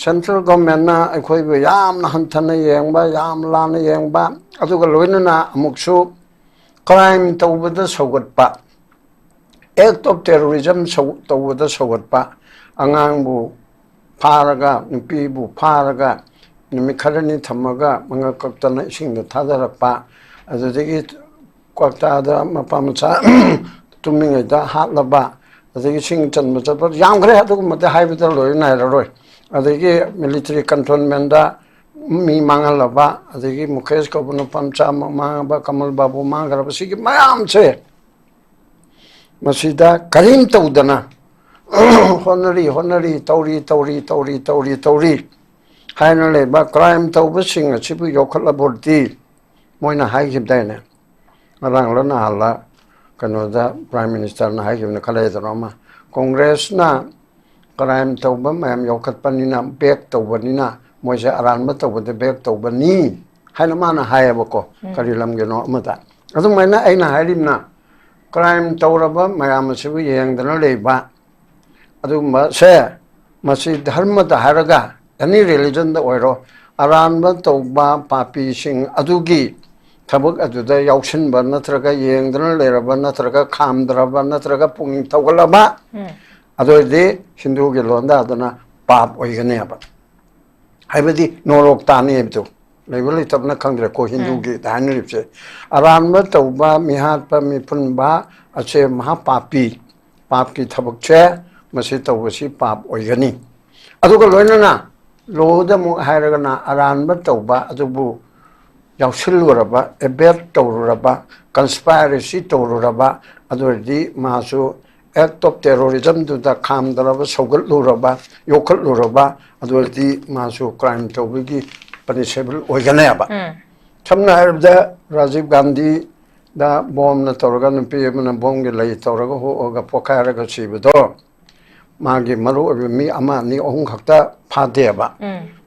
Central ꯒꯣꯔꯃꯦꯟꯅ ꯑꯩꯈꯣꯏꯕꯨ ꯌꯥꯝꯅ ꯍꯟꯊꯅ ꯌꯦꯡꯕ ꯌꯥꯝ ꯂꯥꯟꯅ ꯌꯦꯡꯕ ꯑꯗꯨꯒ ꯂꯣꯏꯅꯅ ꯑꯃꯨꯛꯁꯨ ꯀ꯭ꯔꯥꯏꯝ ꯇꯧꯕꯗ ꯁꯧꯒꯠꯄ ꯑꯦꯛ ꯑꯣꯐ ꯇꯦꯔꯣꯔꯤꯖꯝ ꯇꯧꯕꯗ ꯁꯧꯒꯠꯄ ꯑꯉꯥꯡꯕꯨ ꯐꯥꯔꯒ ꯅꯨꯄꯤꯕꯨ ꯐꯥꯔꯒ ꯅꯨꯃꯤꯠ ꯈꯔꯅꯤ ꯊꯝꯃꯒ ꯃꯉꯛ ꯀꯛꯇꯅ ꯏꯁꯤꯡꯗ ꯊꯥꯗꯔꯛꯄ ꯑꯗꯨꯗꯒꯤ ꯀ꯭ꯋꯥꯛꯇꯥꯗ ꯃꯄꯥ ꯃꯆꯥ ꯇꯨꯝꯃꯤꯉꯩꯗ ꯍꯥꯠꯂꯕ ꯑꯗꯒꯤ ꯁꯤꯡ ꯆꯟꯕ ꯆꯠꯄ ꯌꯥꯝꯈ꯭ꯔꯦ ꯑꯗꯨꯒꯨꯝꯕꯗ ꯍꯥꯏꯕꯗ ꯂꯣꯏ ꯅꯥꯏꯔꯔꯣꯏ ꯑꯗꯒꯤ ꯃꯤꯂꯤꯇꯔꯤ ꯀꯟꯇ꯭ꯔꯣꯜꯃꯦꯟꯗ ꯃꯤ ꯃꯥꯡꯍꯜꯂꯕ ꯑꯗꯒꯤ ꯃꯨꯈꯦꯁ ꯀꯧꯕ ꯅꯨꯄꯥ ꯃꯆꯥ ꯃꯥꯡꯉꯕ ꯀꯃꯜ ꯕꯥꯕꯨ ꯃꯥꯡꯈ꯭ꯔꯕ ꯁꯤꯒꯤ ꯃꯌꯥꯝꯁꯦ ꯃꯁꯤꯗ ꯀꯔꯤꯝ ꯇꯧꯗꯅ ꯍꯣꯠꯅꯔꯤ ꯇꯧꯔꯤ ꯍꯥꯏꯅ ꯂꯩꯕ ꯀ꯭ꯔꯥꯏꯝ ꯇꯧꯕꯁꯤꯡ ꯑꯁꯤꯕꯨ ꯌꯣꯛꯈꯠꯂꯕꯗꯤ ꯃꯣꯏꯅ ꯍꯥꯏꯈꯤꯕꯗꯥꯏꯅꯦ ꯉꯔꯥꯡꯂ ꯅꯍꯥꯟꯂ ꯀꯩꯅꯣꯗ ꯄ꯭ꯔꯥꯏꯝ ꯃꯤꯅꯤꯁꯇꯔꯅ ꯍꯥꯏꯈꯤꯕꯅ ꯈꯜꯂꯛꯏꯗꯅ ꯑꯃ ꯀꯣꯡꯒ꯭ꯔꯦꯁꯅ ꯀ꯭ꯔꯥꯏꯝ ꯇꯧꯕ ꯃꯌꯥꯝ ꯌꯣꯛꯈꯠꯄꯅꯤꯅ ꯕꯦꯛ ꯇꯧꯕꯅꯤꯅ ꯃꯣꯏꯁꯦ ꯑꯔꯥꯟꯕ ꯇꯧꯕꯗ ꯕꯦꯛ ꯇꯧꯕꯅꯤ ꯍꯥꯏꯅ ꯃꯥꯅ ꯍꯥꯏꯌꯦꯕꯀꯣ ꯀꯔꯤ ꯂꯝꯒꯤꯅꯣ ꯑꯃꯗ ꯑꯗꯨꯃꯥꯏꯅ ꯑꯩꯅ ꯍꯥꯏꯔꯤꯕꯅ ꯀ꯭ꯔꯥꯏꯝ ꯇꯧꯔꯕ ꯃꯌꯥꯝ ꯑꯁꯤꯕꯨ ꯌꯦꯡꯗꯅ ꯂꯩꯕ ꯑꯗꯨꯒꯨꯝꯕꯁꯦ ꯃꯁꯤ ꯙꯔꯃꯗ ꯍꯥꯏꯔꯒ ꯑꯦꯅꯤ ꯔꯤꯂꯤꯖꯟꯗ ꯑꯣꯏꯔꯣ ꯑꯔꯥꯟꯕ ꯇꯧꯕ ꯄꯥꯄꯤꯁꯤꯡ ꯑꯗꯨꯒꯤ ꯊꯕꯛ ꯑꯗꯨꯗ ꯌꯥꯎꯁꯤꯟꯕ ꯅꯠꯇ꯭ꯔꯒ ꯌꯦꯡꯗꯅ ꯂꯩꯔꯕ ꯅꯠꯇ꯭ꯔꯒ ꯈꯥꯝꯗ꯭ꯔꯕ ꯅꯠꯇ꯭ꯔꯒ ꯄꯨꯛꯅꯤꯡ ꯊꯧꯒꯠꯂꯕ ꯑꯗꯨ ꯑꯣꯏꯔꯗꯤ ꯍꯤꯟꯗꯨꯒꯤ ꯂꯣꯟꯗ ꯑꯗꯨꯅ ꯄꯥꯞ ꯑꯣꯏꯒꯅꯦꯕ ꯍꯥꯏꯕꯗꯤ ꯅꯣꯔꯣꯛ ꯇꯥꯅꯤ ꯍꯥꯏꯕꯗꯨ ꯂꯩꯕ ꯂꯩꯇꯕꯅ ꯈꯪꯗ꯭ꯔꯦꯀꯣ ꯍꯤꯟꯗꯨꯒꯤ ꯍꯥꯏꯅꯔꯤꯕꯁꯦ ꯑꯔꯥꯟꯕ ꯇꯧꯕ ꯃꯤꯍꯥꯠꯄ ꯃꯤꯄꯨꯟꯕ ꯑꯁꯦ ꯃꯍꯥꯄꯥꯄꯤ ꯄꯥꯞꯀꯤ ꯊꯕꯛꯁꯦ ꯃꯁꯤ ꯇꯧꯕꯁꯤ ꯄꯥꯞ ꯑꯣꯏꯒꯅꯤ ꯑꯗꯨꯒ ꯂꯣꯏꯅꯅ ꯂꯣꯗ ꯑꯃꯨꯛ ꯍꯥꯏꯔꯒꯅ ꯑꯔꯥꯟꯕ ꯇꯧꯕ ꯑꯗꯨꯕꯨ ꯌꯥꯎꯁꯤꯜꯂꯨꯔꯕ ꯑꯦꯕꯦꯠ ꯇꯧꯔꯨꯔꯕ ꯀꯟꯁꯄꯥꯏꯔꯦꯁꯤ ꯇꯧꯔꯨꯔꯕ ꯑꯗꯨ ꯑꯣꯏꯔꯗꯤ ꯃꯥꯁꯨ ꯑꯦꯛ ꯑꯣꯐ ꯇꯦꯔꯣꯔꯤꯖꯝꯗꯨꯗ ꯈꯥꯝꯗꯔꯕ ꯁꯧꯒꯠꯂꯨꯔꯕ ꯌꯣꯛꯈꯠꯂꯨꯔꯕ ꯑꯗꯨ ꯑꯣꯏꯔꯗꯤ ꯃꯥꯁꯨ ꯀ꯭ꯔꯥꯏꯝ ꯇꯧꯕꯒꯤ ꯄꯅꯤꯁꯦꯕꯜ ꯑꯣꯏꯒꯅꯦꯕ ꯁꯝꯅ ꯍꯥꯏꯔꯕꯗ ꯔꯥꯖꯤꯕ ꯒꯥꯟꯙꯤꯗ ꯕꯣꯝꯅ ꯇꯧꯔꯒ ꯅꯨꯄꯤ ꯑꯃꯅ ꯕꯣꯝꯒꯤ ꯂꯩ ꯇꯧꯔꯒ ꯍꯣꯛꯑꯒ ꯄꯣꯈꯥꯏꯔꯒ ꯁꯤꯕꯗꯣ ꯃꯥꯒꯤ ꯃꯔꯨ ꯑꯣꯏꯕ ꯃꯤ ꯑꯃ ꯑꯅꯤ ꯑꯍꯨꯝ ꯈꯛꯇ ꯐꯥꯗꯦꯕ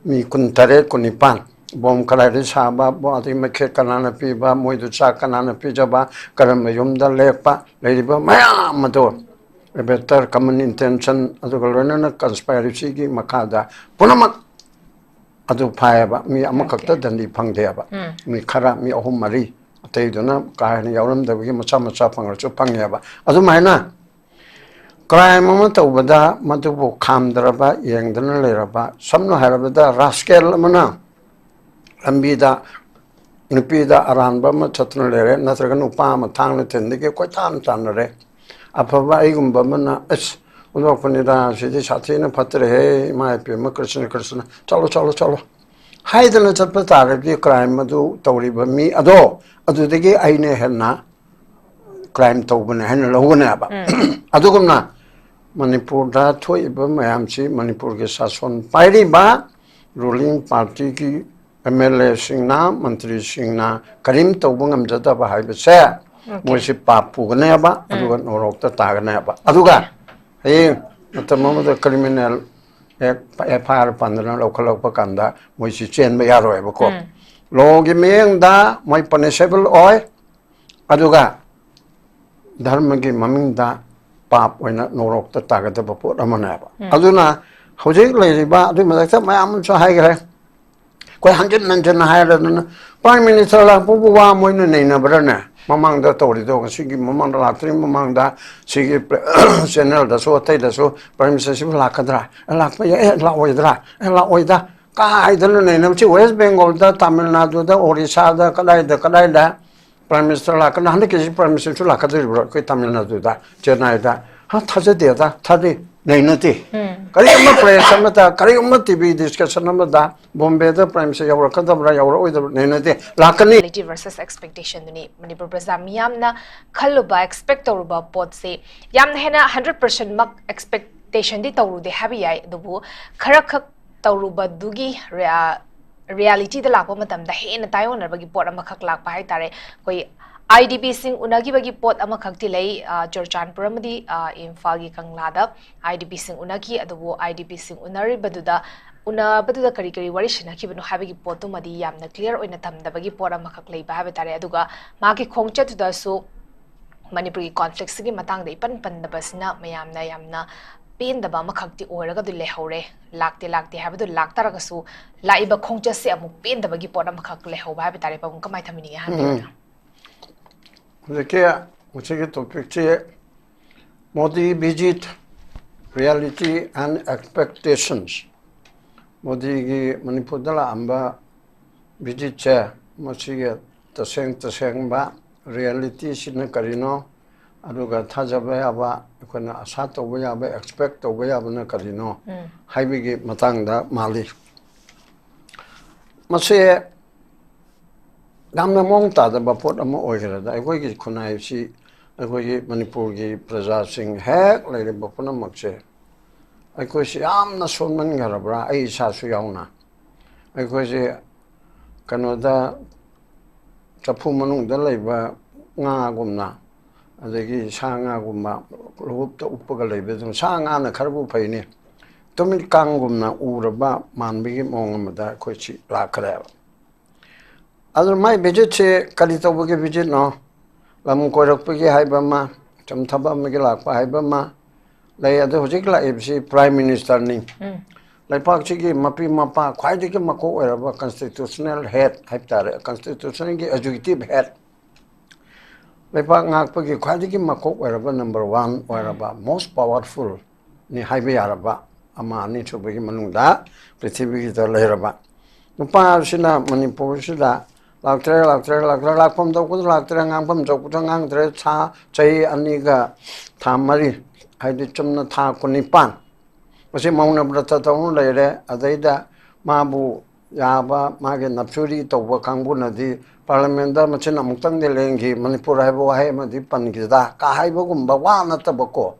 ꯃꯤ 19 19 ꯕꯣꯝ ꯀꯗꯥꯏꯗ ꯁꯥꯕ ꯑꯗꯩ ꯃꯩꯈꯦꯠ ꯀꯅꯥꯅ ꯄꯤꯕ ꯃꯣꯏꯗꯨ ꯆꯥꯛ ꯀꯅꯥꯅ ꯄꯤꯖꯕ ꯀꯔꯝꯕ ꯌꯨꯝꯗ ꯂꯦꯛꯄ ꯂꯩꯔꯤꯕ ꯃꯌꯥꯝ ꯑꯗꯣ ꯑꯦꯕꯦꯇꯔ ꯀꯃꯟ ꯏꯟꯇꯦꯟꯁꯟ ꯑꯗꯨꯒ ꯂꯣꯏꯅꯅ ꯀꯟꯁꯄꯥꯏꯔꯦꯁꯤꯒꯤ ꯃꯈꯥꯗ ꯄꯨꯝꯅꯃꯛ ꯑꯗꯨ ꯐꯥꯏꯌꯦꯕ ꯃꯤ ꯑꯃꯈꯛꯇ ꯗꯟꯗꯤ ꯐꯪꯗꯦꯕ ꯃꯤ ꯈꯔ ꯃꯤ 3 4 ꯑꯇꯩꯗꯨꯅ ꯀꯥ ꯍꯦꯟꯅ ꯌꯥꯎꯔꯝꯗꯕꯒꯤ ꯃꯆꯥ ꯐꯪꯉꯁꯨ ꯐꯪꯉꯦꯕ ꯑꯗꯨꯃꯥꯏꯅ ꯀ꯭ꯔꯥꯏꯝ ꯑꯃ ꯇꯧꯕꯗ ꯃꯗꯨꯕꯨ ꯈꯥꯝꯗ꯭ꯔꯕ ꯌꯦꯡꯗꯅ ꯂꯩꯔꯕ ꯁꯝꯅ ꯍꯥꯏꯔꯕꯗ ꯔꯥꯁꯀꯦꯜ ꯑꯃꯅ ꯂꯝꯕꯤꯗ ꯅꯨꯄꯤꯗ ꯑꯔꯥꯟꯕ ꯑꯃ ꯆꯠꯇꯨꯅ ꯂꯩꯔꯦ ꯅꯠꯇ꯭ꯔꯒ ꯅꯨꯄꯥ ꯑꯃ ꯊꯥꯡꯅ ꯊꯤꯟꯗꯒꯤ ꯀꯣꯏꯇꯥꯟ ꯇꯥꯟꯅꯔꯦ ꯑꯐꯕ ꯑꯩꯒꯨꯝꯕ ꯑꯃꯅ ꯑꯁ ꯎꯟꯗꯣꯛꯄꯅꯤꯗ ꯁꯤꯗꯤ ꯁꯥꯊꯤꯅ ꯐꯠꯇ꯭ꯔꯦꯍꯦ ꯏꯃꯥ ꯏꯄꯦꯝꯃ ꯀ꯭ꯔꯤꯁꯅ ꯆꯠꯂꯣ ꯍꯥꯏꯗꯅ ꯆꯠꯄ ꯇꯥꯔꯗꯤ ꯀ꯭ꯔꯥꯏꯝ ꯑꯗꯨ ꯇꯧꯔꯤꯕ ꯃꯤ ꯑꯗꯣ ꯑꯗꯨꯗꯒꯤ ꯑꯩꯅ ꯍꯦꯟꯅ ꯀ꯭ꯔꯥꯏꯝ ꯇꯧꯕꯅꯦ ꯍꯥꯏꯅ ꯂꯧꯒꯅꯦꯕ ꯑꯗꯨꯒꯨꯝꯅ ꯃꯅꯤꯄꯨꯔꯗ ꯊꯣꯛꯏꯕ ꯃꯌꯥꯝꯁꯤ ꯃꯅꯤꯄꯨꯔꯒꯤ ꯁꯥꯁꯣꯟ ꯄꯥꯏꯔꯤꯕ ꯔꯨꯂꯤꯡ ꯄꯥꯔꯇꯤꯒꯤ MLAꯁꯤꯡꯅ ꯃꯟꯇ꯭ꯔꯤꯁꯤꯡꯅ ꯀꯔꯤꯝ ꯇꯧꯕ ꯉꯝꯖꯗꯕ ꯍꯥꯏꯕꯁꯦ ꯃꯣꯏꯁꯤ ꯄꯥꯞ ꯄꯨꯒꯅꯦꯕ ꯑꯗꯨꯒ ꯅꯣꯔꯣꯛꯇ ꯇꯥꯒꯅꯦꯕ ꯑꯗꯨꯒ ꯍꯌꯦꯡ ꯃꯇꯝ ꯑꯃꯗ ꯀ꯭ꯔꯤꯃꯤꯅꯦꯜ FIR ꯄꯥꯟꯗꯅ ꯂꯧꯈꯠꯂꯛꯄ ꯀꯥꯟꯗ ꯃꯣꯏꯁꯤ ꯆꯦꯟꯕ ꯌꯥꯔꯣꯏꯕꯀꯣ ꯂꯣꯒꯤ ꯃꯤꯠꯌꯦꯡꯗ ꯃꯣꯏ ꯄꯅꯤꯁꯦꯕꯜ ꯑꯣꯏ ꯑꯗꯨꯒ ꯙꯔꯃꯒꯤ ꯃꯃꯤꯡꯗ ꯄꯥꯞ ꯑꯣꯏꯅ ꯅꯣꯔꯣꯛꯇ ꯇꯥꯒꯗꯕ ꯄꯣꯠ ꯑꯃꯅꯦꯕ ꯑꯗꯨꯅ ꯍꯧꯖꯤꯛ ꯂꯩꯔꯤꯕ ꯑꯗꯨꯒꯤ ꯃꯊꯛꯇ ꯃꯌꯥꯝ ꯑꯃꯁꯨ ꯍꯥꯏꯈ꯭ꯔꯦ ꯑꯩꯈꯣꯏ ꯍꯟꯖꯤꯟ ꯍꯥꯏꯔꯗꯅ ꯄ꯭ꯔꯥꯏꯝ ꯃꯤꯅꯤꯁꯇꯔ ꯂꯥꯛꯄꯕꯨ ꯋꯥ ꯃꯣꯏꯅ ꯅꯩꯅꯕ꯭ꯔꯅꯦ ꯃꯃꯥꯡꯗ ꯇꯧꯔꯤꯗꯣ ꯉꯁꯤꯒꯤ ꯃꯃꯥꯡꯗ ꯂꯥꯛꯇ꯭ꯔꯤꯉꯩ ꯃꯃꯥꯡꯗ ꯁꯤꯒꯤ ꯆꯦꯅꯦꯜꯗꯁꯨ ꯑꯇꯩꯗꯁꯨ ꯄ꯭ꯔꯥꯏꯝ ꯃꯤꯅꯤꯁꯇꯔꯁꯤꯕꯨ ꯂꯥꯛꯀꯗ꯭ꯔꯥ ꯂꯥꯛꯄ ꯌꯥꯏ ꯂꯥꯛꯑꯣꯏꯗ꯭ꯔꯥ ꯂꯥꯛꯑꯣꯏꯗ ꯀꯥꯏꯗꯅ ꯅꯩꯅꯕꯁꯤ ꯋꯦꯁ ꯕꯦꯡꯒꯣꯜꯗ ꯇꯥꯃꯤꯜ ꯅꯥꯗꯨꯗ ꯑꯣꯔꯤꯁꯥꯗ ꯀꯗꯥꯏꯗ ꯄ꯭ꯔꯥꯏꯝ ꯃꯤꯅꯤꯁꯇꯔ ꯂꯥꯛꯀꯅ ꯍꯟꯗꯛꯀꯤꯁꯤ ꯄ꯭ꯔꯥꯏꯝ ꯃꯤꯅꯤꯁꯇꯔꯁꯨ ꯂꯥꯛꯀꯗꯧꯔꯤꯕ꯭ꯔꯣ ꯑꯩꯈꯣꯏ ꯇꯥꯃꯤꯜ ꯅꯥꯗꯨꯗ ꯆꯦꯟꯅꯥꯏꯗ ꯊꯥꯖꯗꯦꯗ ꯅꯩꯅꯗꯦ ꯀꯔꯤꯒꯨꯝꯕ ꯄ꯭ꯔꯦꯁ ꯑꯃꯗ ꯀꯔꯤꯒꯨꯝꯕ ꯇꯤꯚꯤ ꯗꯤꯁꯀꯁꯟ ꯑꯃꯗ ꯕꯣꯝꯕꯦꯗ ꯄ꯭ꯔꯥꯏꯝ ꯃꯤꯅꯤꯁꯇꯔ ꯌꯧꯔꯛꯀꯗꯕ꯭ꯔꯥ ꯌꯧꯔꯛꯑꯣꯏꯗꯕ꯭ꯔꯥ ꯅꯩꯅꯗꯦ ꯂꯥꯛꯀꯅꯤ reality versus expectation duni manipur praja miyamna khalluba expect toruba potse yamna hena 100% mak expectation di torude habi yai dubu khara khak toruba dugi reality da lakpa matam da hena tayonar bagi pot ama khak lakpa hai tare koi IDP sing unagi bagi pot ama khak tilai Churchanpur amadi Imphal gi Kanglada IDP sing unagi adubu IDP sing unari baduda unabatuda kari wari shinakibano habigi potu madi yamna clear oina thamdabagi pora makhak leiba habe tare aduga magi khongchat da so manipuri conflicts gi matang da ipan pandabasna mayamna yamna ꯄꯦꯟꯗꯕ ꯑꯃꯈꯛꯇꯤ ꯑꯣꯏꯔꯒꯗꯤ ꯂꯩꯍꯧꯔꯦ ꯂꯥꯛꯇꯦ ꯍꯥꯏꯕꯗꯨ ꯂꯥꯛꯇꯔꯒꯁꯨ ꯂꯥꯛꯏꯕ ꯈꯣꯡꯆꯠꯁꯦ ꯑꯃꯨꯛ ꯄꯦꯟꯗꯕꯒꯤ ꯄꯣꯠ ꯑꯃꯈꯛ ꯂꯩꯍꯧꯕ ꯍꯥꯏꯕ ꯇꯥꯔꯦ ꯄꯥꯕꯨꯡ ꯀꯃꯥꯏꯅ ꯊꯝꯕꯤꯅꯤꯡꯉꯦ ꯍꯥꯏꯕꯤꯌꯨꯅ ꯍꯧꯖꯤꯛꯀꯤ ꯃꯁꯤꯒꯤ ꯇꯣꯄꯤꯛꯁꯤ ꯃꯣꯗꯤ ꯚꯤꯖꯤꯠ ꯔꯤꯌꯦꯂꯤꯇꯤ ꯑꯦꯟ ꯑꯦꯛꯁꯄꯦꯛꯇꯦꯁꯟꯁ ꯃꯣꯗꯤꯒꯤ ꯃꯅꯤꯄꯨꯔꯗ ꯂꯥꯛꯑꯝꯕ ꯚꯤꯖꯤꯠꯁꯦ ꯃꯁꯤꯒꯤ ꯇꯁꯦꯡꯕ ꯔꯤꯌꯦꯂꯤꯇꯤꯁꯤꯅ ꯀꯔꯤꯅꯣ ꯑꯗꯨꯒ ꯊꯥꯖꯕ ꯌꯥꯕ ꯑꯩꯈꯣꯏꯅ ꯑꯁꯥ ꯇꯧꯕ ꯌꯥꯕ ꯑꯦꯛꯁꯄꯦꯛ ꯇꯧꯕ ꯌꯥꯕꯅ ꯀꯔꯤꯅꯣ ꯍꯥꯏꯕꯒꯤ ꯃꯇꯥꯡꯗ ꯃꯥꯜꯂꯤ ꯃꯁꯤ ꯌꯥꯝꯅ ꯃꯑꯣꯡ ꯇꯥꯗꯕ ꯄꯣꯠ ꯑꯃ ꯑꯣꯏꯈ꯭ꯔꯦꯗ ꯑꯩꯈꯣꯏꯒꯤ ꯈꯨꯟꯅꯥꯏꯁꯤ ꯑꯩꯈꯣꯏꯒꯤ ꯃꯅꯤꯄꯨꯔꯒꯤ ꯄ꯭ꯔꯖꯥꯁꯤꯡ ꯍꯦꯛ ꯂꯩꯔꯤꯕ ꯄꯨꯝꯅꯃꯛꯁꯦ ꯑꯩꯈꯣꯏꯁꯤ ꯌꯥꯝꯅ ꯁꯣꯟꯃꯟꯈ꯭ꯔꯕ꯭ꯔꯥ ꯑꯩ ꯏꯁꯥꯁꯨ ꯌꯥꯎꯅ ꯑꯩꯈꯣꯏꯁꯦ ꯀꯩꯅꯣꯗ ꯆꯐꯨ ꯃꯅꯨꯡꯗ ꯂꯩꯕ ꯉꯥꯒꯨꯝꯅ ꯑꯗꯒꯤ ꯁꯥ ꯉꯥꯒꯨꯝꯕ ꯂꯨꯍꯨꯞꯇ ꯎꯞꯄꯒ ꯂꯩꯕꯗꯨ ꯁꯥ ꯉꯥꯅ ꯈꯔꯕꯨ ꯐꯩꯅꯤ ꯇꯨꯃꯤꯠ ꯀꯥꯡꯒꯨꯝꯅ ꯎꯔꯕ ꯃꯥꯟꯕꯒꯤ ꯃꯑꯣꯡ ꯑꯃꯗ ꯑꯩꯈꯣꯏꯁꯤ ꯂꯥꯛꯈ꯭ꯔꯦꯕ ꯑꯗꯨ ꯃꯥꯏ ꯚꯤꯖꯤꯠꯁꯦ ꯀꯔꯤ ꯇꯧꯕꯒꯤ ꯚꯤꯖꯤꯠꯅꯣ ꯂꯝ ꯀꯣꯏꯔꯛꯄꯒꯤ ꯍꯥꯏꯕ ꯑꯃ ꯁꯨꯝ ꯊꯕꯛ ꯑꯃꯒꯤ ꯂꯥꯛꯄ ꯍꯥꯏꯕ ꯑꯃ ꯂꯩ ꯑꯗꯨ ꯍꯧꯖꯤꯛ ꯂꯥꯛꯏꯕꯁꯤ ꯄ꯭ꯔꯥꯏꯝ ꯃꯤꯅꯤꯁꯇꯔꯅꯤ ꯂꯩꯄꯥꯛꯁꯤꯒꯤ ꯃꯄꯤ ꯃꯄꯥ ꯈ꯭ꯋꯥꯏꯗꯒꯤ ꯃꯀꯣꯛ ꯑꯣꯏꯔꯕ ꯀꯟꯁꯇꯤꯇ꯭ꯌꯨꯁꯅꯦꯜ ꯍꯦꯗ ꯍꯥꯏꯕ ꯇꯥꯔꯦ ꯀꯟꯁꯇꯤꯇ꯭ꯌꯨꯁꯟꯒꯤ ꯑꯦꯖꯨꯀꯦꯇꯤꯚ ꯍꯦꯗ ꯂꯩꯄꯥꯛ ꯉꯥꯛꯄꯒꯤ ꯈ꯭ꯋꯥꯏꯗꯒꯤ ꯃꯀꯣꯛ ꯑꯣꯏꯔꯕ ꯅꯝꯕꯔ 1 ꯑꯣꯏꯔꯕ ꯃꯣꯁ ꯄꯥꯋꯔꯐꯨꯜꯅꯤ ꯍꯥꯏꯕ ꯌꯥꯔꯕ ꯑꯃ ꯑꯅꯤꯁꯨꯕꯒꯤ ꯃꯅꯨꯡꯗ ꯄ꯭ꯔꯤꯊꯤꯕꯤꯒꯤꯗ ꯂꯩꯔꯕ ꯅꯨꯄꯥ ꯑꯁꯤꯅ ꯃꯅꯤꯄꯨꯔꯁꯤꯗ ꯂꯥꯛꯐꯝ ꯊꯣꯛꯄꯗ ꯂꯥꯛꯇ꯭ꯔꯦ ꯉꯥꯡꯐꯝ ꯊꯣꯛꯄꯗ ꯉꯥꯡꯗ꯭ꯔꯦ ꯆꯍꯤ 2ꯒ ꯊꯥ 4 ꯍꯥꯏꯗꯤ ꯆꯨꯝꯅ ꯊꯥ 19 ꯃꯁꯤ ꯃꯧꯅ ꯕ꯭ꯔꯇ ꯇꯧꯅ ꯂꯩꯔꯦ ꯑꯗꯩꯗ ꯃꯥꯕꯨ ꯌꯥꯕ ꯃꯥꯒꯤ ꯅꯞꯆꯨꯔꯤ ꯇꯧꯕ ꯀꯥꯡꯕꯨꯅꯗꯤ ꯄꯥꯔꯂꯤꯌꯥꯃꯦꯟꯗ ꯃꯆꯤꯟ ꯑꯃꯨꯛꯇꯪꯗꯤ ꯂꯦꯡꯈꯤ ꯃꯅꯤꯄꯨꯔ ꯍꯥꯏꯕ ꯋꯥꯍꯩ ꯑꯃꯗꯤ ꯄꯟꯈꯤꯗ ꯀꯥ ꯍꯥꯏꯕꯒꯨꯝꯕ ꯋꯥ ꯅꯠꯇꯕꯀꯣ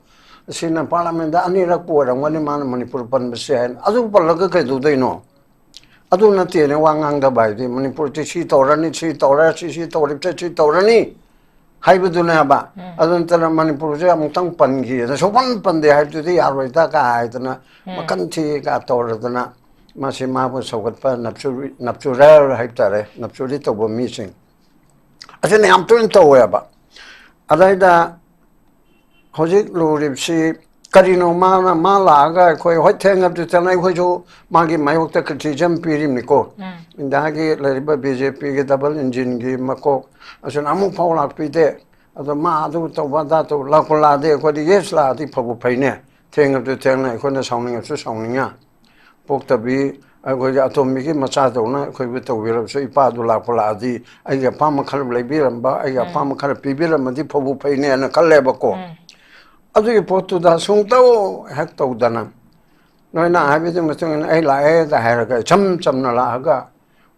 ꯑꯁꯤꯅ ꯄꯥꯔꯂꯤꯌꯥꯃꯦꯟꯗ ꯑꯅꯤꯔꯛꯄꯨ ꯑꯣꯏꯔꯝꯒꯅꯤ ꯃꯥꯅ ꯃꯅꯤꯄꯨꯔ ꯄꯟꯕꯁꯦ ꯍꯥꯏꯅ ꯑꯗꯨ ꯄꯜꯂꯒ ꯀꯩꯗꯧꯗꯣꯏꯅꯣ ꯑꯗꯨ ꯅꯠꯇꯦꯅꯦ ꯋꯥ ꯉꯥꯡꯗꯕ ꯍꯥꯏꯗꯤ ꯃꯅꯤꯄꯨꯔꯗꯤ ꯁꯤ ꯇꯧꯔꯅꯤ ꯁꯤ ꯇꯧꯔ ꯁꯤ ꯇꯧꯔꯤꯕꯁꯦ ꯁꯤ ꯇꯧꯔꯅꯤ ꯍꯥꯏꯕꯗꯨꯅꯦꯕ ꯑꯗꯨ ꯅꯠꯇꯅ ꯃꯅꯤꯄꯨꯔꯁꯦ ꯑꯃꯨꯛꯇꯪ ꯄꯟꯈꯤ ꯑꯗ ꯁꯨꯛꯄꯟ ꯄꯟꯗꯦ ꯍꯥꯏꯕꯗꯨꯗꯤ ꯌꯥꯔꯣꯏꯗ ꯀ ꯍꯥꯏꯗꯅ ꯃꯈꯟ ꯊꯤꯒ ꯇꯧꯔꯗꯅ ꯃꯁꯤ ꯃꯥꯕꯨ ꯁꯧꯒꯠꯄ ꯅꯞꯆꯨꯔꯦꯜ ꯍꯥꯏꯕ ꯇꯥꯔꯦ ꯅꯞꯆꯨꯔꯤ ꯇꯧꯕ ꯃꯤꯁꯤꯡ ꯑꯁꯤꯅ ꯌꯥꯝ ꯇꯣꯏꯅ ꯇꯧꯋꯦꯕ ꯑꯗꯩꯗ ꯍꯧꯖꯤꯛ ꯂꯨꯔꯤꯕꯁꯤ ꯀꯔꯤꯅꯣ ꯃꯥ ꯂꯥꯛꯑꯒ ꯑꯩꯈꯣꯏ ꯍꯣꯏ ꯊꯦꯡꯅꯕꯗꯨꯅ ꯑꯩꯈꯣꯏꯁꯨ ꯃꯥꯒꯤ ꯃꯥꯌꯣꯛꯇ ꯀ꯭ꯔꯤꯇꯤꯖꯝ ꯄꯤꯔꯤꯕꯅꯤꯀꯣ ꯏꯟꯗꯤꯌꯥꯒꯤ ꯂꯩꯔꯤꯕ BJPꯒꯤ ꯗꯕꯜ ꯏꯟꯖꯤꯟꯒꯤ ꯃꯀꯣꯛ ꯑꯁꯤꯅ ꯑꯃꯨꯛ ꯐꯥꯎ ꯂꯥꯛꯄꯤꯗꯦ ꯑꯗꯣ ꯃꯥ ꯑꯗꯨ ꯇꯧꯕ ꯑꯗꯥ ꯇꯧꯕ ꯂꯥꯛꯑꯗꯤ ꯑꯩꯈꯣꯏꯗꯤ ꯌꯦꯁ ꯂꯥꯛꯑꯗꯤ ꯐꯕꯨ ꯐꯩꯅꯦ ꯊꯦꯡꯅꯕꯗꯨ ꯊꯦꯡꯅ ꯑꯩꯈꯣꯏꯅ ꯁꯥꯎꯅꯤꯡꯉꯁꯨ ꯁꯥꯎꯅꯤꯡꯉ ꯄꯣꯛꯇꯕꯤ ꯑꯩꯈꯣꯏꯒꯤ ꯑꯇꯣꯝꯕꯤꯒꯤ ꯃꯆꯥꯗꯧꯅ ꯑꯩꯈꯣꯏꯕꯨ ꯇꯧꯕꯤꯔꯕꯁꯨ ꯏꯄꯥꯗꯨ ꯂꯥꯛꯑꯗꯤ ꯑꯩꯒꯤ ꯑꯄꯥꯝꯕ ꯈꯔ ꯂꯩꯕꯤꯔꯝꯕ ꯑꯩꯒꯤ ꯑꯄꯥꯝꯕ ꯈꯔ ꯄꯤꯕꯤꯔꯝꯃꯗꯤ ꯐꯕꯨ ꯐꯩꯅꯦꯅ ꯈꯜꯂꯦꯕꯀꯣ ꯑꯗꯨꯒꯤ ꯄꯣꯠꯇꯨꯗ ꯁꯨꯡꯇꯧ ꯍꯦꯛ ꯇꯧꯗꯅ ꯅꯣꯏꯅ ꯍꯥꯏꯕꯗꯨꯒꯤ ꯃꯇꯨꯡ ꯏꯟꯅ ꯑꯩ ꯂꯥꯛꯑꯦꯒ ꯍꯥꯏꯔꯒ ꯏꯆꯝ ꯆꯝꯅ ꯂꯥꯛꯑꯒ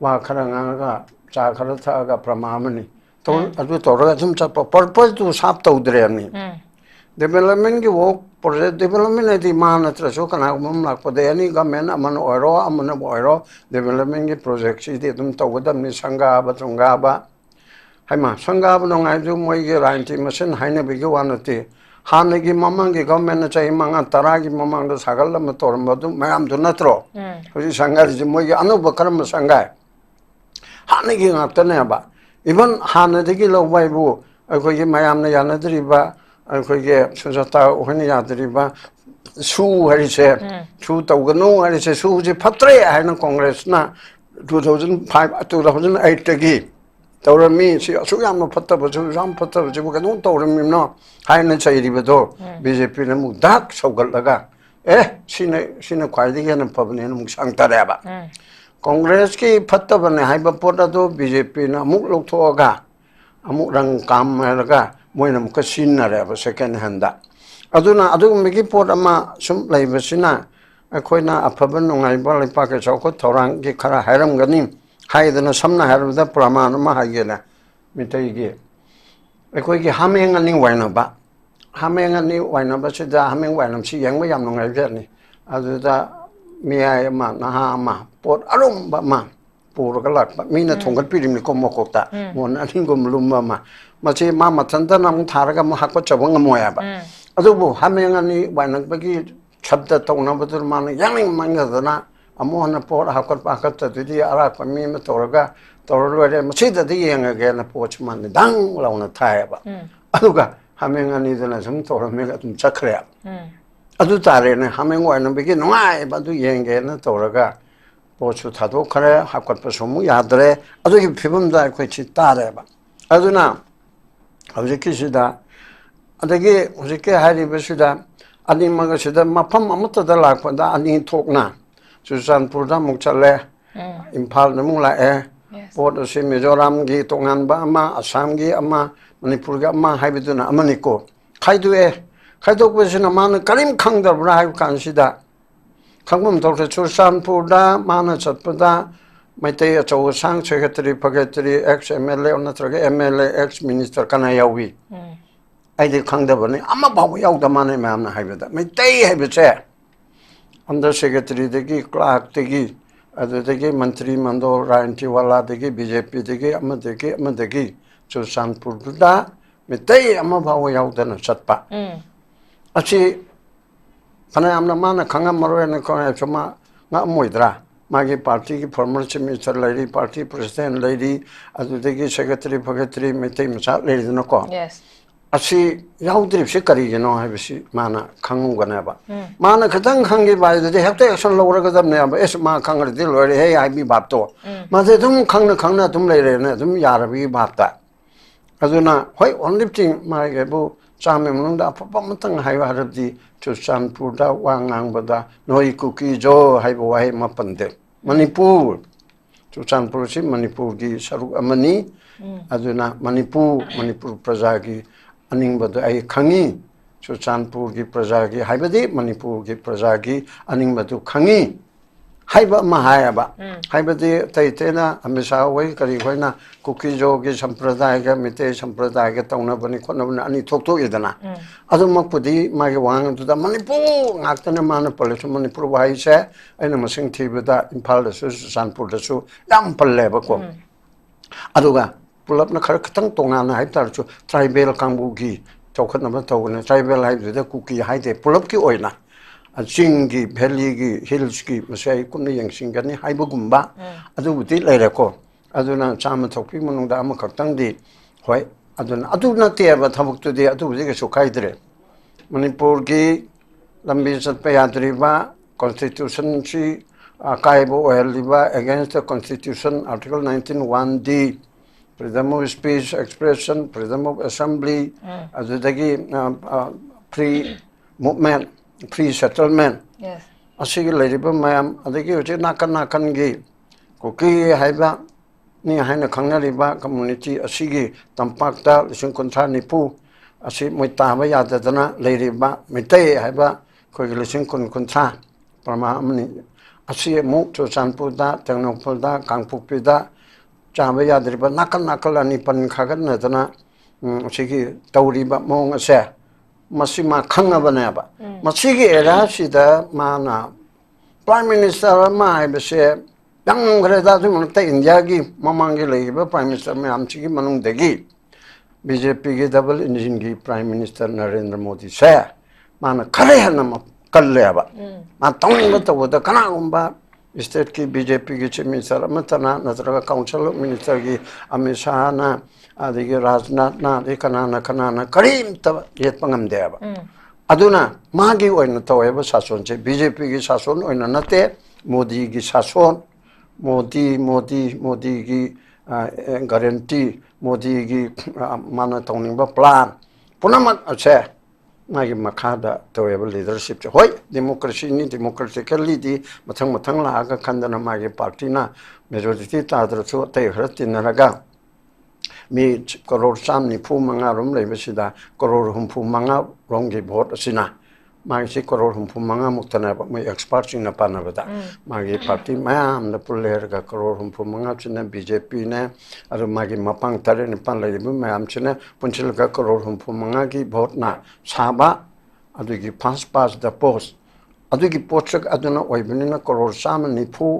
ꯋꯥ ꯈꯔ ꯉꯥꯡꯉꯒ ꯆꯥ ꯈꯔ ꯊꯛꯑꯒ ꯄ꯭ꯔꯃꯥ ꯑꯃꯅꯤ ꯑꯗꯨ ꯇꯧꯔꯒ ꯑꯗꯨꯝ ꯆꯠꯄ ꯄꯔꯄꯁꯇꯨ ꯁꯥꯞ ꯇꯧꯗ꯭ꯔꯦꯕꯅꯤ ꯗꯦꯕꯂꯞꯃꯦꯟꯒꯤ ꯋꯥꯔꯛ ꯄ꯭ꯔꯣꯖꯦꯛ ꯗꯦꯕꯂꯞꯃꯦꯟ ꯍꯥꯏꯗꯤ ꯃꯥ ꯅꯠꯇ꯭ꯔꯁꯨ ꯀꯅꯥꯒꯨꯝꯕ ꯑꯃ ꯂꯥꯛꯄꯗ ꯑꯦꯅꯤ ꯒꯃꯦꯟ ꯑꯃꯅ ꯑꯣꯏꯔꯣ ꯑꯃꯅꯕꯨ ꯑꯣꯏꯔꯣ ꯗꯦꯕꯂꯞꯃꯦꯟꯒꯤ ꯄ꯭ꯔꯣꯖꯦꯛꯁꯤꯗꯤ ꯑꯗꯨꯝ ꯇꯧꯒꯗꯕꯅꯤ ꯁꯪꯒꯥꯕ ꯊꯨꯡꯒꯥꯕ ꯍꯥꯏꯃ ꯁꯪꯒꯥꯕ ꯅꯨꯡꯉꯥꯏꯕꯗꯨ ꯃꯣꯏꯒꯤ ꯔꯥꯖꯅꯤꯇꯤ ꯃꯁꯦꯟ ꯍꯥꯏꯅꯕꯒꯤ ꯋꯥ ꯅꯠꯇꯦ ꯍꯥꯟꯅꯒꯤ ꯃꯃꯥꯡꯒꯤ ꯒꯚꯔꯟꯃꯦꯟꯠꯅ ꯆꯍꯤ 5-10ꯒꯤ ꯃꯃꯥꯡꯗ ꯁꯥꯒꯠꯂꯝꯕ ꯇꯧꯔꯝꯕꯗꯨ ꯃꯌꯥꯝꯗꯨ ꯅꯠꯇ꯭ꯔꯣ ꯍꯧꯖꯤꯛ ꯁꯪꯒꯥꯔꯤꯁꯤ ꯃꯣꯏꯒꯤ ꯑꯅꯧꯕ ꯀꯔꯝꯕ ꯁꯪꯒꯥꯏ ꯍꯥꯟꯅꯒꯤ ꯉꯥꯛꯇꯅꯦꯕ ꯏꯚꯟ ꯍꯥꯟꯅꯗꯒꯤ ꯂꯧꯕ ꯍꯥꯏꯕꯨ ꯑꯩꯈꯣꯏꯒꯤ ꯃꯌꯥꯝꯅ ꯌꯥꯅꯗ꯭ꯔꯤꯕ ꯑꯩꯈꯣꯏꯒꯤ ꯁꯨꯖꯥꯇꯥ ꯑꯩꯈꯣꯏꯅ ꯌꯥꯗ꯭ꯔꯤꯕ ꯁꯨ ꯍꯥꯏꯔꯤꯁꯦ ꯁꯨ ꯇꯧꯒꯅꯨ ꯍꯥꯏꯔꯤꯁꯦ ꯁꯨꯁꯦ ꯐꯠꯇ꯭ꯔꯦ ꯍꯥꯏꯅ ꯀꯣꯡꯒ꯭ꯔꯦꯁꯅ 2008ꯇꯒꯤ ꯇꯧꯔꯝꯃꯤ ꯁꯤ ꯑꯁꯨꯛ ꯌꯥꯝꯅ ꯐꯠꯇꯕꯁꯨ ꯌꯥꯝ ꯐꯠꯇꯕꯁꯤꯕꯨ ꯀꯩꯗꯧ ꯇꯧꯔꯝꯃꯤꯕꯅꯣ ꯍꯥꯏꯅ ꯆꯩꯔꯤꯕꯗꯣ BJPꯅ ꯑꯃꯨꯛ ꯙꯛ ꯁꯧꯒꯠꯂꯒ ꯁꯤꯅ ꯈ꯭ꯋꯥꯏꯗꯒꯤ ꯍꯦꯟꯅ ꯐꯕꯅꯦꯅ ꯑꯃꯨꯛ ꯁꯪꯇꯔꯦꯕ ꯀꯣꯡꯒ꯭ꯔꯦꯁꯀꯤ ꯐꯠꯇꯕꯅꯦ ꯍꯥꯏꯕ ꯄꯣꯠ ꯑꯗꯨ BJPꯅ ꯑꯃꯨꯛ ꯂꯧꯊꯣꯛꯑꯒ ꯑꯃꯨꯛ ꯔꯪ ꯀꯥꯝꯃꯔꯒ ꯃꯣꯏꯅ ꯑꯃꯨꯛꯀ ꯁꯤꯖꯤꯟꯅꯔꯦꯕ ꯁꯦꯀꯦꯟ ꯍꯦꯟꯗ ꯑꯗꯨꯅ ꯑꯗꯨꯒꯨꯝꯕꯒꯤ ꯄꯣꯠ ꯑꯃ ꯁꯨꯝ ꯂꯩꯕꯁꯤꯅ ꯑꯩꯈꯣꯏꯅ ꯑꯐꯕ ꯅꯨꯡꯉꯥꯏꯕ ꯂꯩꯄꯥꯛꯀꯤ ꯆꯥꯎꯈꯠ ꯊꯧꯔꯥꯡꯒꯤ ꯈꯔ ꯍꯥꯏꯔꯝꯒꯅꯤ ꯍꯥꯏꯗꯅ ꯁꯝꯅ ꯍꯥꯏꯔꯕꯗ ꯄ꯭ꯔꯃꯥꯟ ꯑꯃ ꯍꯥꯏꯒꯦꯅꯦ ꯃꯤꯇꯩꯒꯤ ꯑꯩꯈꯣꯏꯒꯤ ꯍꯥꯃꯦꯡ ꯑꯅꯤ ꯋꯥꯏꯅꯕ ꯍꯥꯃꯦꯡ ꯑꯅꯤ ꯋꯥꯏꯅꯕꯁꯤꯗ ꯍꯥꯃꯦꯡ ꯋꯥꯏꯅꯕꯁꯤ ꯌꯦꯡꯕ ꯌꯥꯝ ꯅꯨꯡꯉꯥꯏꯕꯖꯥꯠꯅꯤ ꯑꯗꯨꯗ ꯃꯤꯌꯥꯏ ꯑꯃ ꯅꯍꯥ ꯑꯃ ꯄꯣꯠ ꯑꯔꯨꯝꯕ ꯑꯃ ꯄꯨꯔꯒ ꯂꯥꯛꯄ ꯃꯤꯅ ꯊꯣꯡꯒꯠꯄꯤꯔꯤꯕꯅꯤꯀꯣ ꯃꯀꯣꯛꯇ ꯃꯣꯟ ꯑꯅꯤꯒꯨꯝ ꯂꯨꯝꯕ ꯑꯃ ꯃꯁꯤ ꯃꯥ ꯃꯊꯟꯇꯅ ꯑꯃꯨꯛ ꯊꯥꯔꯒ ꯑꯃꯨꯛ ꯍꯥꯞꯀꯠꯆꯕ ꯉꯝꯃꯣꯏꯕ ꯑꯗꯨꯕꯨ ꯍꯥꯃꯦꯡ ꯑꯅꯤ ꯋꯥꯏꯅꯕꯒꯤ ꯁꯕꯗ ꯇꯧꯅꯕꯗꯨꯅ ꯃꯥꯅ ꯌꯥꯡꯅꯤꯡꯃꯟꯒꯗꯅ ꯑꯃꯨꯛ ꯍꯟꯅ ꯄꯣꯠ ꯍꯥꯞꯀꯠꯇꯗꯨꯗꯤ ꯑꯔꯥꯛꯄ ꯃꯤ ꯑꯃ ꯇꯧꯔ ꯂꯣꯏꯔꯦ ꯃꯁꯤꯗꯗꯤ ꯌꯦꯡꯉꯒꯦꯅ ꯄꯣꯠꯁꯤ ꯃꯥꯅ ꯗꯪ ꯂꯥꯎꯅ ꯊꯥꯏꯌꯦꯕ ꯑꯗꯨꯒ ꯍꯥꯃꯦꯡ ꯑꯅꯤꯗꯨꯅ ꯁꯨꯝ ꯇꯧꯔꯝꯃꯒ ꯑꯗꯨꯝ ꯆꯠꯈ꯭ꯔꯦꯕ ꯑꯗꯨ ꯇꯥꯔꯦꯅꯦ ꯍꯥꯃꯦꯡꯋꯥꯏꯅꯕꯒꯤ ꯅꯨꯡꯉꯥꯏꯕ ꯑꯗꯨ ꯌꯦꯡꯒꯦꯅ ꯇꯧꯔꯒ ꯄꯣꯠꯁꯨ ꯊꯥꯗꯣꯛꯈ꯭ꯔꯦ ꯍꯥꯞꯀꯠꯄꯁꯨ ꯑꯃꯨꯛ ꯌꯥꯗ꯭ꯔꯦ ꯑꯗꯨꯒꯤ ꯐꯤꯕꯝꯗ ꯑꯩꯈꯣꯏꯁꯤ ꯇꯥꯔꯦꯕ ꯑꯗꯨꯅ ꯍꯧꯖꯤꯛꯀꯤꯁꯤꯗ ꯑꯗꯒꯤ ꯍꯧꯖꯤꯛꯀꯤ ꯍꯥꯏꯔꯤꯕꯁꯤꯗ ꯑꯅꯤꯃꯛ ꯑꯁꯤꯗ ꯃꯐꯝ ꯑꯃꯠꯇꯗ ꯂꯥꯛꯄꯗ ꯑꯅꯤ ꯊꯣꯛꯅ ꯆꯨꯔꯆꯥꯟꯄꯨꯔꯗ ꯑꯃꯨꯛ ꯆꯠꯂꯦ ꯏꯝꯐꯥꯜꯗ ꯑꯃꯨꯛ ꯂꯥꯛꯑꯦ ꯄꯣꯠ ꯑꯁꯤ ꯃꯤꯖꯣꯔꯥꯝꯒꯤ ꯇꯣꯉꯥꯟꯕ ꯑꯃ ꯑꯁꯥꯝꯒꯤ ꯑꯃ ꯃꯅꯤꯄꯨꯔꯒꯤ ꯑꯃ ꯍꯥꯏꯕꯗꯨꯅ ꯑꯃꯅꯤꯀꯣ ꯈꯥꯏꯗꯣꯛꯑꯦ ꯈꯥꯏꯗꯣꯛꯄꯁꯤꯅ ꯃꯥꯅ ꯀꯔꯤꯝ ꯈꯪꯗꯕ꯭ꯔꯥ ꯍꯥꯏꯕ ꯀꯥꯟꯁꯤꯗ ꯈꯪꯐꯝ ꯊꯣꯛꯇ꯭ꯔꯦ ꯆꯨꯔꯆꯥꯟꯄꯨꯔꯗ ꯃꯥꯅ ꯆꯠꯄꯗ ꯃꯩꯇꯩ ꯑꯆꯧ ꯑꯁꯥꯡ ꯁꯦꯀ꯭ꯔꯦꯇꯔꯤ ꯐꯦꯀ꯭ꯔꯦꯇꯔꯤ ꯑꯦꯛꯁ ꯑꯦꯝ ꯑꯦꯜ ꯑꯦ ꯅꯠꯇ꯭ꯔꯒ M L A ex minister ꯀꯅꯥ ꯌꯥꯎꯏ ꯑꯩꯗꯤ ꯈꯪꯗꯕꯅꯤ ꯑꯃ ꯐꯥꯎꯕ ꯌꯥꯎꯗ ꯃꯥꯅ ꯃꯌꯥꯝꯅ ꯍꯥꯏꯕꯗ ꯃꯩꯇꯩ ꯍꯥꯏꯕꯁꯦ ꯑꯟꯗꯔ ꯁꯦꯀ꯭ꯔꯦꯇꯔꯤꯗꯒꯤ ꯀ꯭ꯂꯥꯔꯛꯇꯒꯤ ꯑꯗꯨꯗꯒꯤ ꯃꯟꯇ꯭ꯔꯤ ꯃꯟꯗꯣꯜ ꯔꯥꯖꯅꯤꯇꯤꯋꯥꯂꯥꯗꯒꯤ ꯕꯤꯖꯦꯄꯤꯗꯒꯤ ꯑꯃꯗꯒꯤ ꯆꯨꯔꯆꯥꯟꯄꯨꯔꯗꯨꯗ ꯃꯩꯇꯩ ꯑꯃ ꯐꯥꯎꯕ ꯌꯥꯎꯗꯅ ꯆꯠꯄ ꯑꯁꯤ ꯐꯅꯌꯥꯝꯅ ꯃꯥꯅ ꯈꯪꯉꯝꯃꯔꯣꯏꯅ ꯈꯪꯉꯁꯨ ꯃꯥ ꯉꯛꯑꯝꯃꯣꯏꯗ꯭ꯔꯥ ꯃꯥꯒꯤ ꯄꯥꯔꯇꯤꯒꯤ ꯐꯣꯔꯃꯔ ꯆꯤꯐ ꯃꯤꯅꯤꯁꯇꯔ ꯂꯩꯔꯤ ꯄꯥꯔꯇꯤ ꯄ꯭ꯔꯁꯤꯗꯦꯟ ꯂꯩꯔꯤ ꯑꯗꯨꯗꯒꯤ ꯁꯦꯀ꯭ꯔꯦꯇꯔꯤ ꯐꯦꯀ꯭ꯔꯦꯇꯔꯤ ꯃꯩꯇꯩ ꯃꯆꯥ ꯂꯩꯔꯤꯗꯅꯀꯣ ꯑꯁꯤ ꯌꯥꯎꯗ꯭ꯔꯤꯕꯁꯤ ꯀꯔꯤꯒꯤꯅꯣ ꯍꯥꯏꯕꯁꯤ ꯃꯥꯅ ꯈꯪꯉꯨꯒꯅꯦꯕ ꯃꯥꯅ ꯈꯤꯇꯪ ꯈꯪꯈꯤꯕ ꯍꯥꯏꯗꯨꯗꯤ ꯍꯦꯛꯇ ꯑꯦꯛꯁꯟ ꯂꯧꯔꯒꯗꯕꯅꯦꯕ ꯑꯦꯁ ꯃꯥ ꯈꯪꯉꯗꯤ ꯂꯣꯏꯔꯦꯍꯦ ꯍꯥꯏꯕꯒꯤ ꯚꯥꯞꯇꯣ ꯃꯥꯁꯦ ꯑꯗꯨꯝ ꯈꯪꯅ ꯑꯗꯨꯝ ꯂꯩꯔꯦꯅ ꯑꯗꯨꯝ ꯌꯥꯔꯕꯒꯤ ꯚꯥꯞꯇ ꯑꯗꯨꯅ ꯍꯣꯏ ꯑꯣꯟꯂꯤ ꯊꯤꯡ ꯃꯥꯒꯤꯕꯨ ꯆꯥꯝꯃ ꯃꯅꯨꯡꯗ ꯑꯐꯕ ꯑꯃꯇꯪ ꯍꯥꯏꯌꯨ ꯍꯥꯏꯔꯕꯗꯤ ꯆꯨꯔꯆꯥꯟꯄꯨꯔꯗ ꯋꯥ ꯉꯥꯡꯕꯗ ꯅꯣꯏ ꯀꯨꯀꯤꯖꯣ ꯍꯥꯏꯕ ꯋꯥꯍꯩ ꯑꯃ ꯄꯟꯗꯦ ꯃꯅꯤꯄꯨꯔ ꯆꯨꯔꯆꯥꯟꯄꯨꯔꯁꯤ ꯃꯅꯤꯄꯨꯔꯒꯤ ꯁꯔꯨꯛ ꯑꯃꯅꯤ ꯑꯗꯨꯅ ꯃꯅꯤꯄꯨꯔ ꯄ꯭ꯔꯖꯥꯒꯤ ꯑꯅꯤꯡꯕꯗꯣ ꯑꯩ ꯈꯪꯉꯤ ꯆꯨꯔꯆꯥꯟꯄꯨꯔꯒꯤ ꯄ꯭ꯔꯖꯥꯒꯤ ꯍꯥꯏꯕꯗꯤ ꯃꯅꯤꯄꯨꯔꯒꯤ ꯄ꯭ꯔꯖꯥꯒꯤ ꯑꯅꯤꯡꯕꯗꯨ ꯈꯪꯉꯤ ꯍꯥꯏꯕ ꯑꯃ ꯍꯥꯏꯌꯦꯕ ꯍꯥꯏꯕꯗꯤ ꯑꯇꯩ ꯑꯇꯩꯅ ꯑꯃꯤꯠ ꯁꯥꯍ ꯍꯣꯏ ꯀꯔꯤ ꯍꯣꯏꯅ ꯀꯨꯀꯤꯖꯣꯒꯤ ꯁꯝꯄ꯭ꯔꯗꯥꯏꯒ ꯃꯩꯇꯩ ꯁꯝꯄ꯭ꯔꯗꯥꯏꯒ ꯇꯧꯅꯕꯅꯤ ꯈꯣꯠꯅꯕꯅꯤ ꯑꯅꯤ ꯊꯣꯛꯇꯣꯛꯏꯗꯅ ꯑꯗꯨꯃꯛꯄꯨꯗꯤ ꯃꯥꯒꯤ ꯋꯥꯉꯥꯡꯗꯨꯗ ꯃꯅꯤꯄꯨꯔ ꯉꯥꯛꯇꯅ ꯃꯥꯅ ꯄꯜꯂꯁꯨ ꯃꯅꯤꯄꯨꯔ ꯋꯥꯍꯩꯁꯦ ꯑꯩꯅ ꯃꯁꯤꯡ ꯊꯤꯕꯗ ꯏꯝꯐꯥꯜꯗꯁꯨ ꯆꯨꯔꯆꯥꯟꯄꯨꯔꯗꯁꯨ ꯌꯥꯝ ꯄꯜꯂꯦꯕꯀꯣ ꯑꯗꯨꯒ ꯄꯨꯂꯞꯅ ꯈꯔ ꯈꯤꯇꯪ ꯇꯣꯉꯥꯟꯅ ꯍꯥꯏꯕ ꯇꯥꯔꯁꯨ ꯇ꯭ꯔꯥꯏꯕꯦꯜ ꯀꯥꯡꯕꯨꯒꯤ ꯆꯥꯎꯈꯠꯅꯕ ꯇꯧꯕꯅꯦ ꯇ꯭ꯔꯥꯏꯕꯦꯜ ꯍꯥꯏꯕꯗꯨꯗ ꯀꯨꯀꯤ ꯍꯥꯏꯗꯦ ꯄꯨꯂꯞꯀꯤ ꯑꯣꯏꯅ ꯆꯤꯡꯒꯤ ꯚꯦꯂꯤꯒꯤ ꯍꯤꯜꯁꯀꯤ ꯃꯁꯤ ꯑꯩ ꯀꯨꯞꯅ ꯌꯦꯡꯁꯤꯟꯒꯅꯤ ꯍꯥꯏꯕꯒꯨꯝꯕ ꯑꯗꯨꯕꯨꯗꯤ ꯂꯩꯔꯦꯀꯣ ꯑꯗꯨꯅ ꯆꯥꯝꯃ ꯊꯣꯛꯄꯤ ꯃꯅꯨꯡꯗ ꯑꯃꯈꯛꯇꯪꯗꯤ ꯍꯣꯏ ꯑꯗꯨꯅ ꯑꯗꯨ ꯅꯠꯇꯦꯕ ꯊꯕꯛꯇꯨꯗꯤ ꯑꯗꯨꯕꯨꯗꯤ ꯀꯩꯁꯨ ꯀꯥꯏꯗ꯭ꯔꯦ ꯃꯅꯤꯄꯨꯔꯒꯤ ꯂꯝꯕꯤ ꯆꯠꯄ ꯌꯥꯗ꯭ꯔꯤꯕ ꯀꯣꯟꯁꯇꯤꯇ꯭ꯌꯨꯁꯟꯁꯤ ꯑꯀꯥꯏꯕ ꯑꯣꯏꯍꯜꯂꯤꯕ against the constitution article 19(1)(d) freedom of speech expression freedom of assembly अदुदगी फ्री मूवमेंट फ्री सेटलमेंट असिगी लेरिबा मयाम अदगी होजे नाकन नाकनगी कुकी हाइबा नि हाइना खंगरिबा कम्युनिटी असिगी तंपाक्ता 1930 असी मोय ताबा याददना लेरिबा मितै हाइबा खोगी 1930 परमा अमनि असी मु चुरचानपुरदा तेंगनोफलदा कांगपुकपिदा चाबा यादरिबा नाकन नाकल अनि पन खागनदना असिगी तौरिबा मोंग असे मसी मा खंगबनेबा मसीगी एरासिदा माना प्राइम मिनिस्टर मा हाइबसे दंगरेदा जुमनते इंडिया की ममांगे लेगिबा प्राइम मिनिस्टर में आमचिगी मनुंगदगी बीजेपी की डबल इंजन की प्राइम मिनिस्टर नरेंद्र मोदी से माना खरे हनम कल्लेबा मा तौंग तवदा कनागुंबा स्टेट की बीजेपी की चीफ मिनिस्टर अमतना नत्रगा काउंसिल मिनिस्टर की अमित शाह ना आदिगे राजनाथ ना कनाना करीमता येतपंगमदेबा अदुना मागी ओइना तवयबा शासन से बीजेपी की शासन ओइना नते मोदी की शासन मोदी की गारंटी मोदी की माना तौनिंग प्लान पुनमक अच्छे मागी मखादा तवयबा लीडरशिप से होय डेमोक्रेटिकली दी मथंग लागा खंदना मागी पार्टी ना मेजॉरिटी तादरसु तै खर तिनरगा मी करोड़ 194 रोम लेबसिदा करोड़ 34 रोमगी वोट असिना मागी करोड़ 34 मुक्तना मै एक्सपर्ट सिंह पानबदा मागी पार्टी मैम न पुलेरगा करोड़ 34 सिना बीजेपी ने अरु मागी मपांग तरे निपान लेबु मैम सिना पुंचिलगा करोड़ 34 की वोट ना साबा अदुगी फर्स्ट पास द पोस्ट अदुगी पोस्टक अदुना ओइबनिना करोड़ 194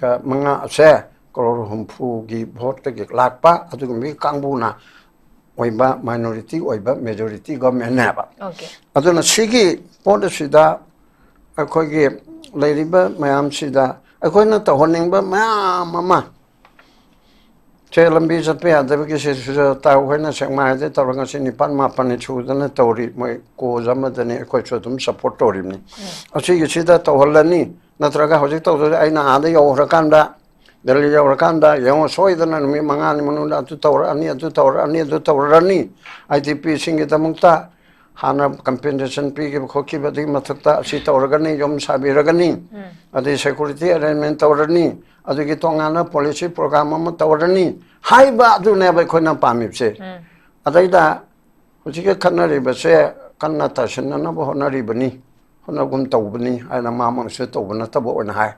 का मंगा असे करोड़ 34 की वोट तक लाखपा अदुगी मी कांगबुना ओइबा माइनॉरिटी ओइबा मेजॉरिटी गवर्नमेंट नेबा अदुना सिगी पोट सिदा अखोगी लेरिबा मयाम सिदा अखोइना तहोनिंगबा मयाम अमा 제 lambi zatpe adabki se su ta hoina sengma de tawranga se nipan mapan chudana tawri moi ko jamadani ko chodum support torimni achi gi sida tawhallani natraga hojik taw aina ada yawrakanda Dari yawrakanda yang soidana mi mangani manunda atu tawrani atu tawrani atu tawrani IDP singi tamungta hana compensation pi ki khoki badi mathakta si tawragani yom sabiragani adi security arrangement tawrani adu ki tongana policy program ma tawrani haiba adu ne ba khona pamipse adaida hujike khanari base kanna tashanna na bo honari bani honagum tawbani aina mamang se tawbana tabo on hai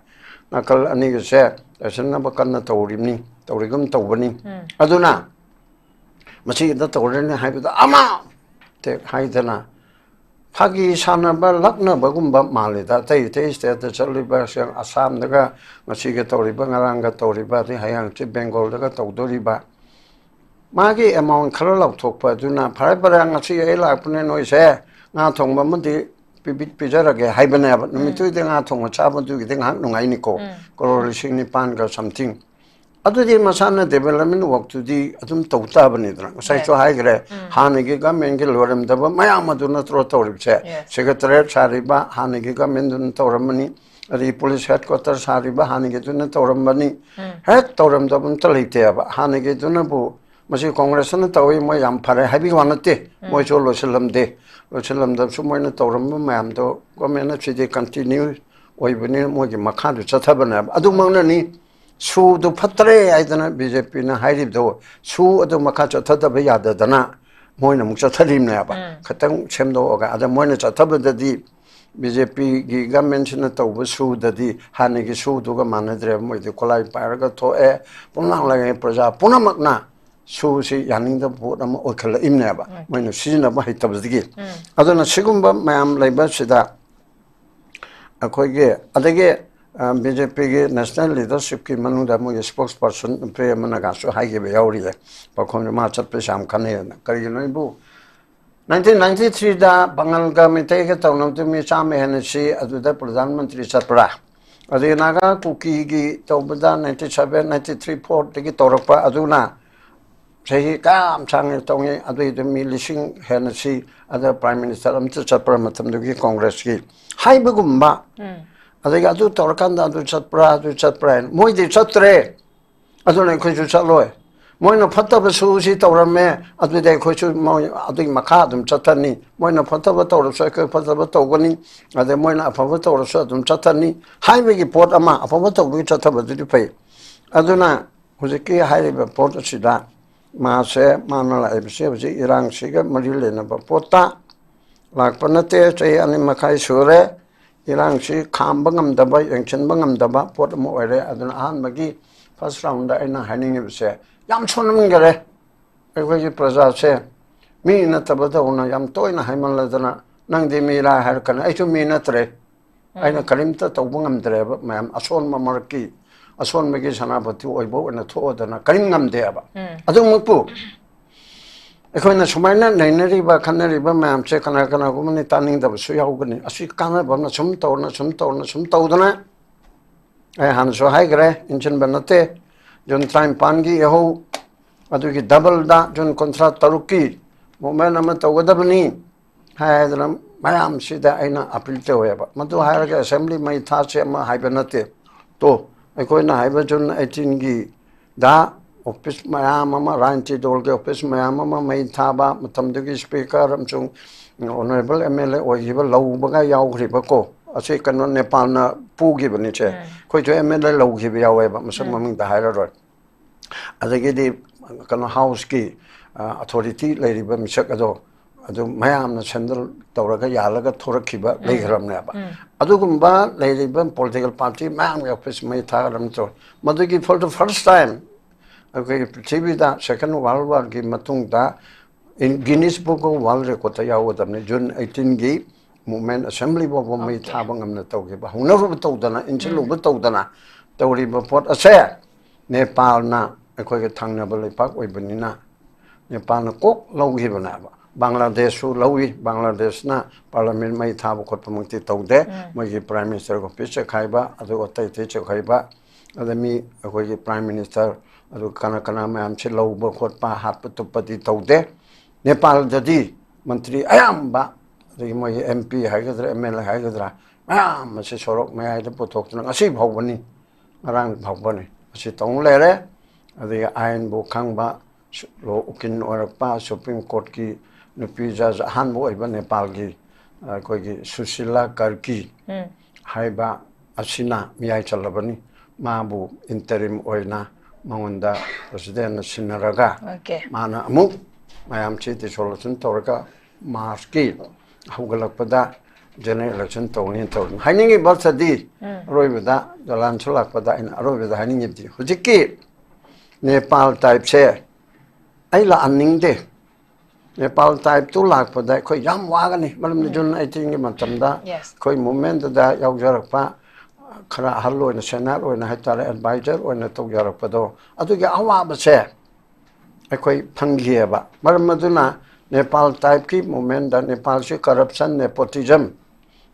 nakal ani ge se tashanna ba kanna tawrimni tawrigum tawbani aduna machi da tawrani haibada ama te haidana phagi sanaba lakna bagumba malida tai state da chaliba sang assam daga machi ge tawriba ngaranga tawriba ri hayang chi bengal daga tawdoriba magi amount khara lak thokpa aduna phare parang achi ai lakpune noi se nga thongba mandi pibit pijarage haibana ba nimitu de nga thong chaba du ge nga nungai ni ko korol sing ni pan ga something adu di masana development work to di adum tawta bani dra sai cho hai gre han ge ga men ge loram da ba maya maduna tro tawrib che secretariat sariba han ge ga men dun tawramani ari police headquarters sariba han ge dun tawramani het tawram da bun talite ba han ge dun bu masi congress na tawi mo yam phare habi wanate mo cho lo selam da su mo na tawram ma yam do government na chide continue oi bani mo ge makha du chathabana adu mangna ni 수도 파트레 아이드나 BJP나 하이립도 수 어도 막하 쳤다 야다다나 뭐는 묵자 틀림네 봐 그때 쳔도가 아다 뭐는 쳤다버디 BJP 기 가멘션은 또 수다디 하네기 수도가 많으더래 뭐디 콜라이 파르가 토에 분랑라게 프로자 분나막나 수시 야닝도 보다면 어클 임네 봐 뭐는 시즌나 봐 했다버디 아도나 지금 봐 마음 라이버시다 아코게 아데게 BJP national leadership ki manuda mo spokesperson pre managa so haige be yauri le pakhon ma chat pe sham khane kari noi bu 1993 da bangal ga me te ke tawnam tu mi cham me han si adu da pradhan mantri chapra adu naga kuki gi tawbada 97 93 port ki torakpa adu na sei kam chang tong adu de mi lising han si adu prime minister am chapra matam du ki congress ki hai bagumba 아들이 아주 돌아간다 아주 쳤브라 뭐이들 쳤더래 아들은 그저 쳤로에 뭐는 퍼터버 수시 돌아매 아들이 그저 뭐 아들이 막하 좀 쳤더니 뭐는 퍼터버 돌아서 그 퍼터버 돌고니 아들 뭐는 아파버 돌아서 좀 쳤더니 하이베기 보트 아마 아파버 돌고 쳤더버들이 pai 아들나 그저께 하이베 보트시다 마세 마나라 에비세 이랑시가 머리를 보타 락번한테 저희 아니 마카이 수레 이랑시 감방감다바 영천방감다바 보도 뭐래 아들 한마기 first round 에나 하닝이세 얌 촌는 거래 그거지 프로자세 미나 타바다 오나 얌 또이나 하이만라잖아 낭디 미라 할 거나 아이좀 미나트레 아이나 가림타 또방감드레 맘 아손 마마르키 아손 메기 사나버티 오이보나 토어다나 가림감데야바 아주 먹부 에코나 수마이나 내내리바 칸내리바 맘체 카나카나 고문이 따닝다 수야고니 아시 까나 범나 좀 떠오나 에 한소 하이 그래 인천 번나테 존 타임 판기 여호 아두기 더블다 존 콘트라 타루키 모멘 아마 떠고다브니 하이드람 마얌 시다 아이나 아필테 오야바 마도 하이르게 어셈블리 마이 타체 마 하이베나테 또 에코나 하이베 존 18기 다 office mayama ranchi dolge office mayama mai thaba matamdugi speaker amchung honorable MLA oiba lawbaga yawriba ko ase kanon nepal na pugi bani che khoi jo MLA lawgi ba yaweba masam maming da haira ro adagi di kanon house ki authority leiriba misak ado mayam na chandal tawraga yalaga thorakhiba leighramna ba adugumba leiriba political party mayam office mai thagaram to madugi for the first time okay prithivida second world war ki matungda in Guinness Book of World Record yawadamne June 18 gi movement assembly bo mai thabangam na tawge ba hunaru tawdana inchlu ba tawdana tawri ba pot ase Nepal na ekoi ke thangna ba lepak oibanina Nepal na kok lawgi bana ba Bangladesh su lawi Bangladesh na parliament mai thab khot pamangti tawde mai prime minister ko piche khaiba adu otai te che khaiba mi akoi prime minister adu kana mayam che lauba khotpa hatpa tupati taude Nepal jadi menteri ayam ba adu mo MP haigadra MLA haigadra mayam se sorok mayai de potok tuna asi bhaubani arang bhaubani asi tong lere adu ain bu khangba lo ukin orakpa Supreme Court ki nupi judge han bo iba Nepal gi koi gi Susila Karki haiba asina miyai chalabani mabu interim oina mangunda president sinaraga mana amuk mayam chiti solution toraka maski hugalakpada general election tawni tawni hainingi balsadi roibada jalan sulakpada in roibada hainingi di hujiki Nepal type se aila anningde Nepal type tu lakpada koi yam wagani malam jun I think matamda koi moment da yaujarakpa khara hallo na senat oina haitare advisor oina tawjarakpado adugi awaba se akoi phanggie ba maram maduna Nepal type ki moment da Nepal se corruption nepotism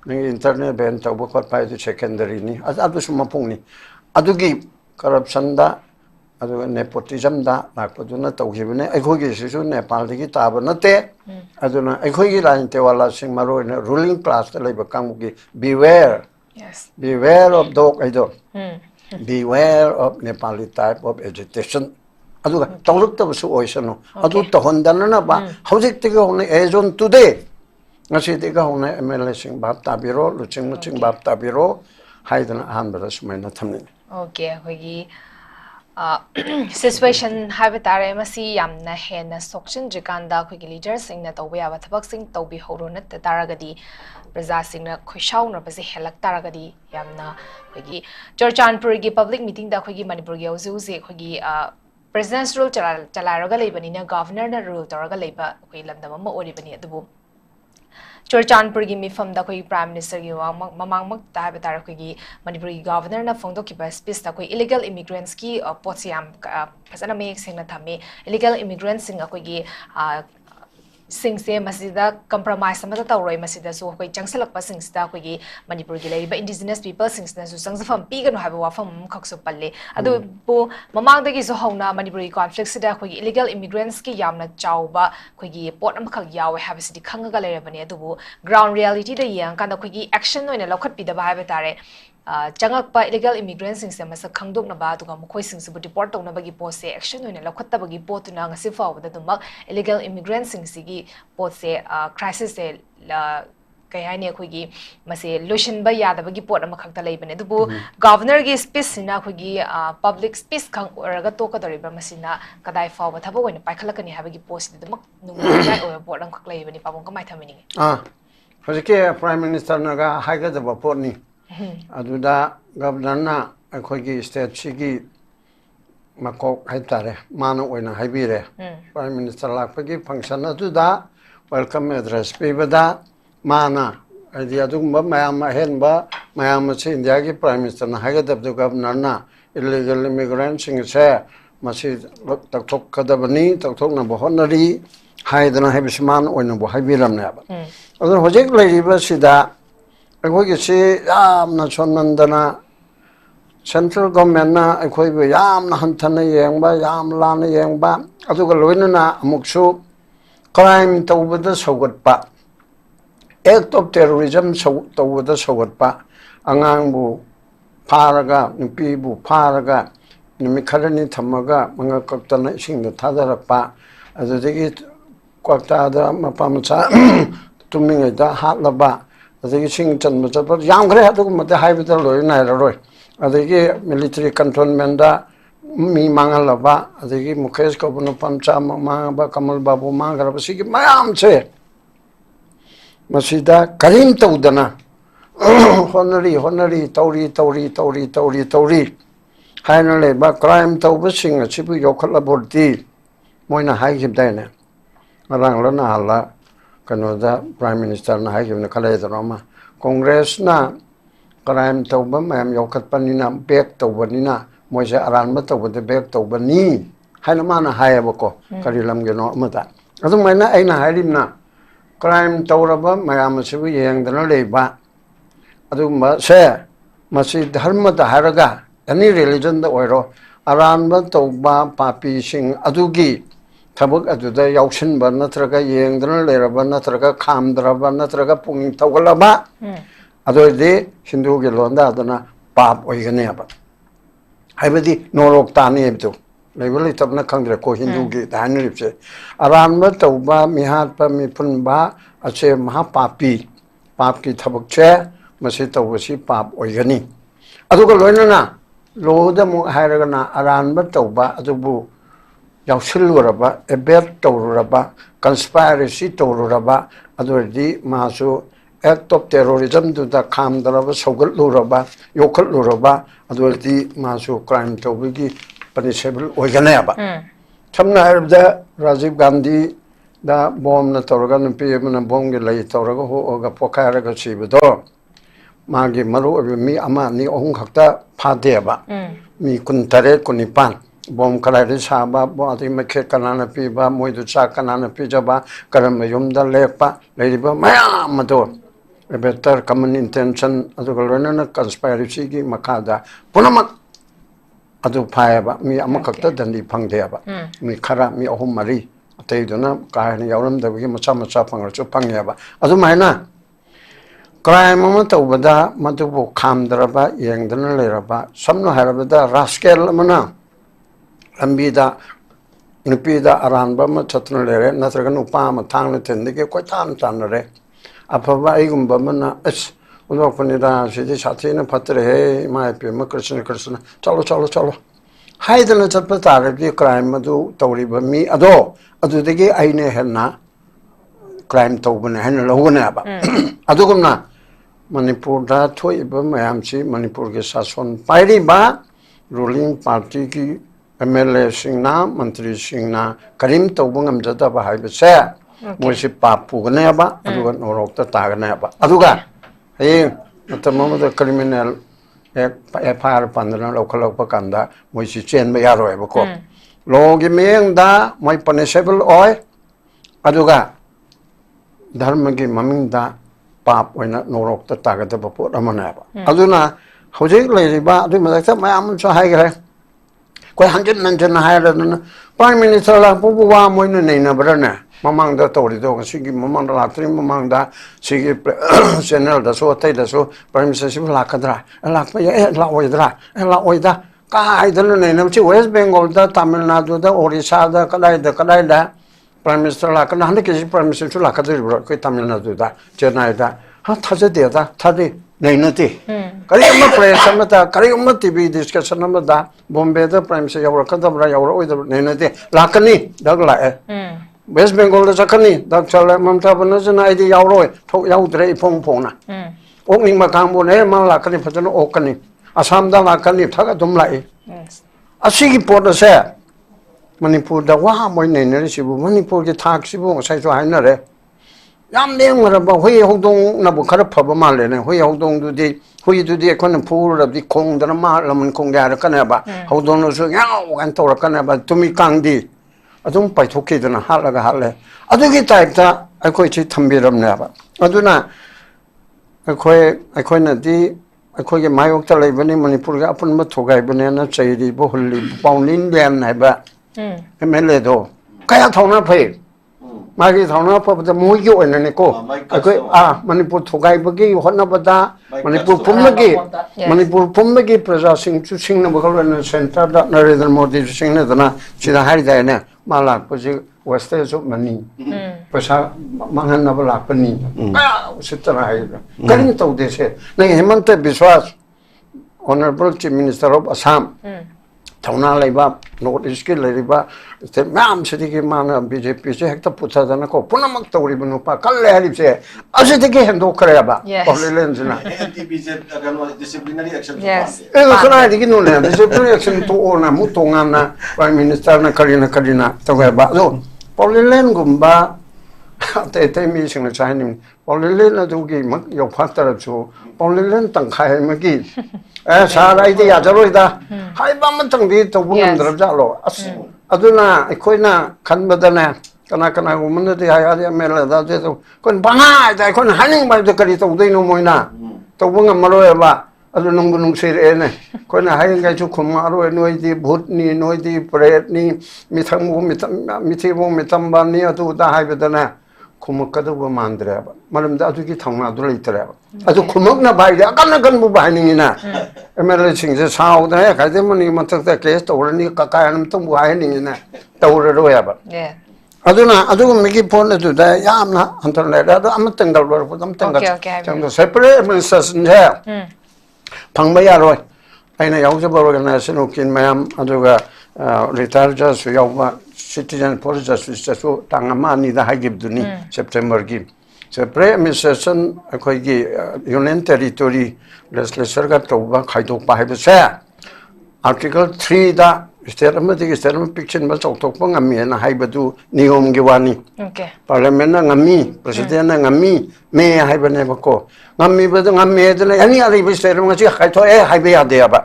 ni internet ban tabu khot pai tu secondary ni adu suma pungni adugi corruption da adu nepotism da lakpaduna tawgibne akhoi gi sisu Nepal gi taba nate aduna akhoi gi line te wala sing maro ruling class ta leiba kamugi beware. Yes. Beware of dog idol. Beware of Nepali type of agitation. Adu tawluk ta su oisano. Adu to hondana na ba. Hojik tiga hone ezon today. Ngasi tiga hone MLA sing bab tabiro, luching muching bab tabiro. Haidana hanbara sumaina thamni. Okay, hogi situation haibitare masi yamna hena sokshin jikanda khogi leaders singna tawbe aba thabak sing tawbi horona taragadi praja singna khoishau na base helak taragadi yamna khogi Churchanpur gi public meeting da khogi Manipur gi uzu ze khogi president's rule chalaraga leibani na governor na rule taraga leiba khoi lamdam ma oribani adubu Churchanpur gi mifam da koi prime minister gi mamang mak ta betar koi gi Manipur gi governor na phongdo ki ba speech da koi illegal immigrants ki potsiam phasana me singna thame illegal immigrants sing koi gi singse masida compromise amata tawroi masida so koi changsalak pa singsda koi gi Manipur gi leiba indigenous people singsna su sangzafam piganu haba wafam khaksu palle adu bu mamang da gi so hauna Manipur gi conflict sida koi gi illegal immigrants ki yamna chawba koi gi pot am khak yawe haba sidi khangaga leirabani adu bu ground reality da yang kan da koi gi action oina lokhat pi da ba haba tare changakpa illegal immigrants sing se masa khangdok na ba tuga mkhoi sing se deport tawna bagi post se action oina lokhatta bagi pot na ngasi fawda dumak illegal immigrants sing sigi pot se crisis se kai haini khoi gi mase lotion ba yada bagi pot am khakta leibane dubu governor gi speech na khoi gi public speech khang oraga to ka doriba masina kadai fawba thaba oina paikhalakani habagi post dumak nungai or pot am khak leibani pabong kamai thamini hojike prime minister naga haiga da pot ni aduda governor na akhoi state sigi makok haitare manu oina haibire prime minister lakpagi function aduda welcome address pibada mana idea dugba mayam henba mayam che India gi prime minister na haiga da governor na illegal immigrants sing se masi takthok kadabani takthok na bohonari haidana haibisman oina bo haibiram na ba adu hojik leiba sida akhoi si yamna chonnandana central government na akhoi be yamna hanthana yengba yam lana yengba aduga loinana amuksu crime tawbada sogatpa act of terrorism tawbada sogatpa angangbu pharaga nupibu pharaga numi kharani thamaga manga kaktana isingda thadarakpa adudagi kwakta da mapamacha tuminga da hatlaba adagi sing chan macha par yam gre hadu mate haibita loi na roi adagi military cantonment da mi mangalaba adagi Mukesh Kobuno pamcha ma ba Kamal Babu ma garaba sigi mayam che masida karim tawdana honari tauri hainale ba crime tawba sing chibu yokhala borti moina haigib daine marang lana hala kanoda prime minister na haigib na khalai drama congress na crime tawba mayam yokhat panina back tawbanina moise aranba tawbade back tawbani haina mana hayabako karilam geno amata adu maina aina hairimna crime tawraba mayam sibu yengdana leiba adu ma se masi dharma da haraga any religion da oiro aran ba to ba papi sing adugi tabuk aduda yaushin ba natraga yengdana leraba natraga khamdraba natraga pung tawgalaba adoide hindu ge londa adana pap oigane ba haibadi norok tani ebdu level tabna khangre ko hindu ge danripse aran ba to ba mihat pa mi pun ba ache maha papi pap ki thabuk che masi to wasi pap oigani aduga loinana loda mu hairagana aran ba to ba adubu yausilluraba ebet tawruraba conspiracy tawruraba adurdi masu act of terrorism to the khamdaraba sogaluraba yokaluraba adurdi masu crime tawbigi punishable oiganaba samna harabda Rajiv Gandhi da bomb na tawraga nupi mana bomb ge lai tawraga ho ga pokaraga sibdo magi maru mi ama ni ohung khakta phadeba mi kuntare kunipan bom kalai saba bo ati makhe kanana pi ba moidu cha kanana pi jaba karam yumda lepa leiba maya mado a better common intention adu galona conspiracy gi makada punamak adu phaiba mi amakakta dandi phangdeba mi khara mi ahum mari atei dona kahani yauram dabgi macha macha phangar chu phangyaba adu maina crime ma tawbada madu khamdraba yengdana leraba samno harabada rascal mana Ambida Nupida Aranbama Chatnare, Natragan Upama Tang Tendike, quite time tanere. Apava Igumbamana, S. Unopanida, Shidi Shatina Patre, my Pima Krishna Krishna, Chalo. Hide the Chapatare, the crime Madu, Toriba me, Ado, Adudigi Aine Henna, crime Toban Hen Loganaba. Aduguna, Manipur, Toiba, Mayamsi, Manipur Sason, Pairiba, ruling party ki. MLA Singna, Mantri Singna, Karim Tobungam Jata Bahibase, Moshi Papu Ganeba, Aduga Norokta Taganeba. Aduga, hey, at the moment the criminal fire pandana local Pacanda, Moshi Chen Mayaro Evoco. Logi Ming my punishable oil, Aduga, Dharmagi Maminda, Pap, when not Norokta Tagata Papu Ramanaba. Aduna, Hojik Lady Ba, do my arms are higher. Quite 100 higher than Prime Minister La Pupua Moina Brana, Mamang the Torido, Sigi Mamang la Trim Mamang da Sigi Senel, the so Tate, so Prime Minister Lacadra, and Lacmaya, La Oidra, and La Oida, I don't know, West Bengal, the Tamil Nadu, the Orissa, the Kalaida, Prime Minister Lacan, Prime Minister Lacadri, Tamil Nadu, Chennai, how does it there? Tadi. Nainati. Kariuma play Samata, Kariuma TV discussion number da, Bombay the Prime Minister Kadabra with the Nainati, Lakani, Dagla, West Bengal the Sakani, Dr. Mamtabanas idea Yauro, Yaudre Pongpona. Opening Macambo, Lakani Patano Okani, Asamda Lakani, Tagadumlai. Asigi Porter said, Manipur, the Wahamoy Nanisibu, Manipur, the taxibu, Saito Hanare. Yam name about Hui Hodong Nabukara Pabamale, Hui Hodong do Hui do the economic pool of the Kong, the Malaman Konga Canaba, Hodon Yaw and Tora Canaba, to me Kandi. I don't buy 2 kids and a halaga hale. I do get typed up, I quite it Tambiram never. I do not. I quite a D. I quite my Octale Manipur upon Matoga banana, Chadi, Boholi, Boundin, Lam Neba, a Meledo. Kayatona pay. Magi Tona of the Muyo and Nico. Manipur Togai, Honabada, Manipur Pumagi, Manipur Pumagi, possessing to sing the vocal and center, that narrator more sing than China Haridana, Malak, was there so many. Pasa Mahanabakani, Sitara. Getting to this head. Nahimante Biswas, Honorable Chief Minister of Assam. Tona Leba, North Skill Leba, the Mam City Mana BJP, Hector Putanako, Punamak Toribunupa, Kalari, Azitiki and Okaraba, of the Lenzina. Disciplinary action. Yes. Disciplinary action to Ona Mutongana, Prime Minister Karina, Taweba. No, Polilen Gumba, they meeting the Chinese, Polilen Dugi, your pastor to Polilen Tankai Magi. Sara idea, Jaroida, High Bamatang did to woman Drabjalo. Aduna, Equina, Canbadana, Kanakana woman, the Ayadia Mela, that couldn't buy, I couldn't hang by the Carito, they no moina, to Wunga Maroeva, adu nung sir ene ko na hai ngai chu khumaro noi di bhut ni noi di pret ni mithimu mitamba ni adu da hai bedana khumuk ka du mandre ba maram da adu ki thangna du leitre ba adu khumuk na bai da kan bu bai ni na emel sing je sao da ka de mani matak da case to ni ka ka nam tung bu hai ni na tawre ro ya ba aduna adu migi phone adu da yamna internet adu am tangal ro pu am tangal chang separate administration je phangba ya roi aina yaujaba organization ukin mayam aduga retire just yawa citizen police justice so tangama ni da hagib duni September gi separate administration akoi gi union territory legislature ga toba khaidok pa haiba sa article 3 da state amadi state picture ma chok pa ngami na haibadu niyom gi wani parliament na ngami president na ngami me haiba ne bako ngami badu ngami de ani ari bi state ma chi khai tho haiba ya de ba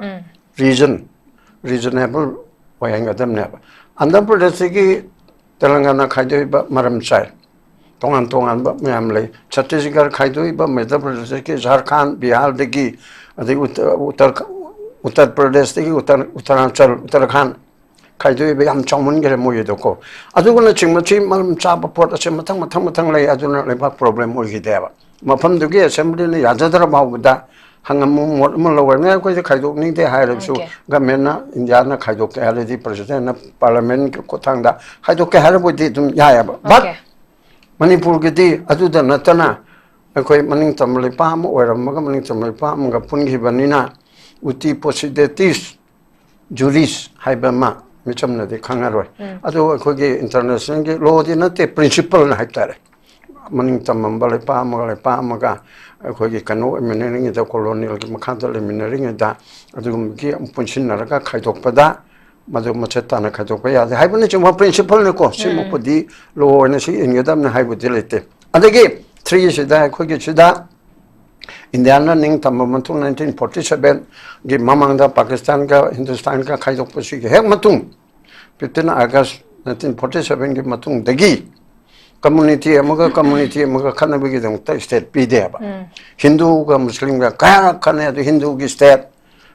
reasonable wayang adam ne ba andhra pradesh ki telangana khaidoi ba maram chai tongan ba myam le chhattisgarh khaidoi ba madhya pradesh ki jharkhand bihar de ki adi uttar pradesh de ki uttaranchal uttarakhand khaidoi ba yam chongmun gere moye doko aduguna chingmachi maram cha ba port ase mathang lai aduna le ba problem mo gi deba mafam du gi assembly ne yajadra bawda hangamu mo lower ne ko khaidok ni de hairab su government na india na khaidok ke haledi president na parliament ko thangda khaidok ke harabo di dum ya ba but manipur ge di adu da natana ko maning tamle pa mo oram ga maning tamle pa mo ga pun gi banina uti possibilities juris haiba ma micham na de khangaroi adu ko ge international ge law di na te principle na haitare maning tamambale pa mo ga akhoi kanu engineering da colonial ki makhadal engineering da adugum ki punchin naraka khaidok pada madu macheta na khaidok pa ya haibune chuma principle ne ko simu podi lo ne si ingedam na haibu dilete adagi 3 sida akhoi ki sida india na ning tamamantu 1947 gi mamang da pakistan ka hindustan ka khaidok pa si hek matung 15 august 1947 gi matung dagi community amaga khana bigi dong ta state pi de ba hindu ga muslim ga kaya khana adu hindu gi state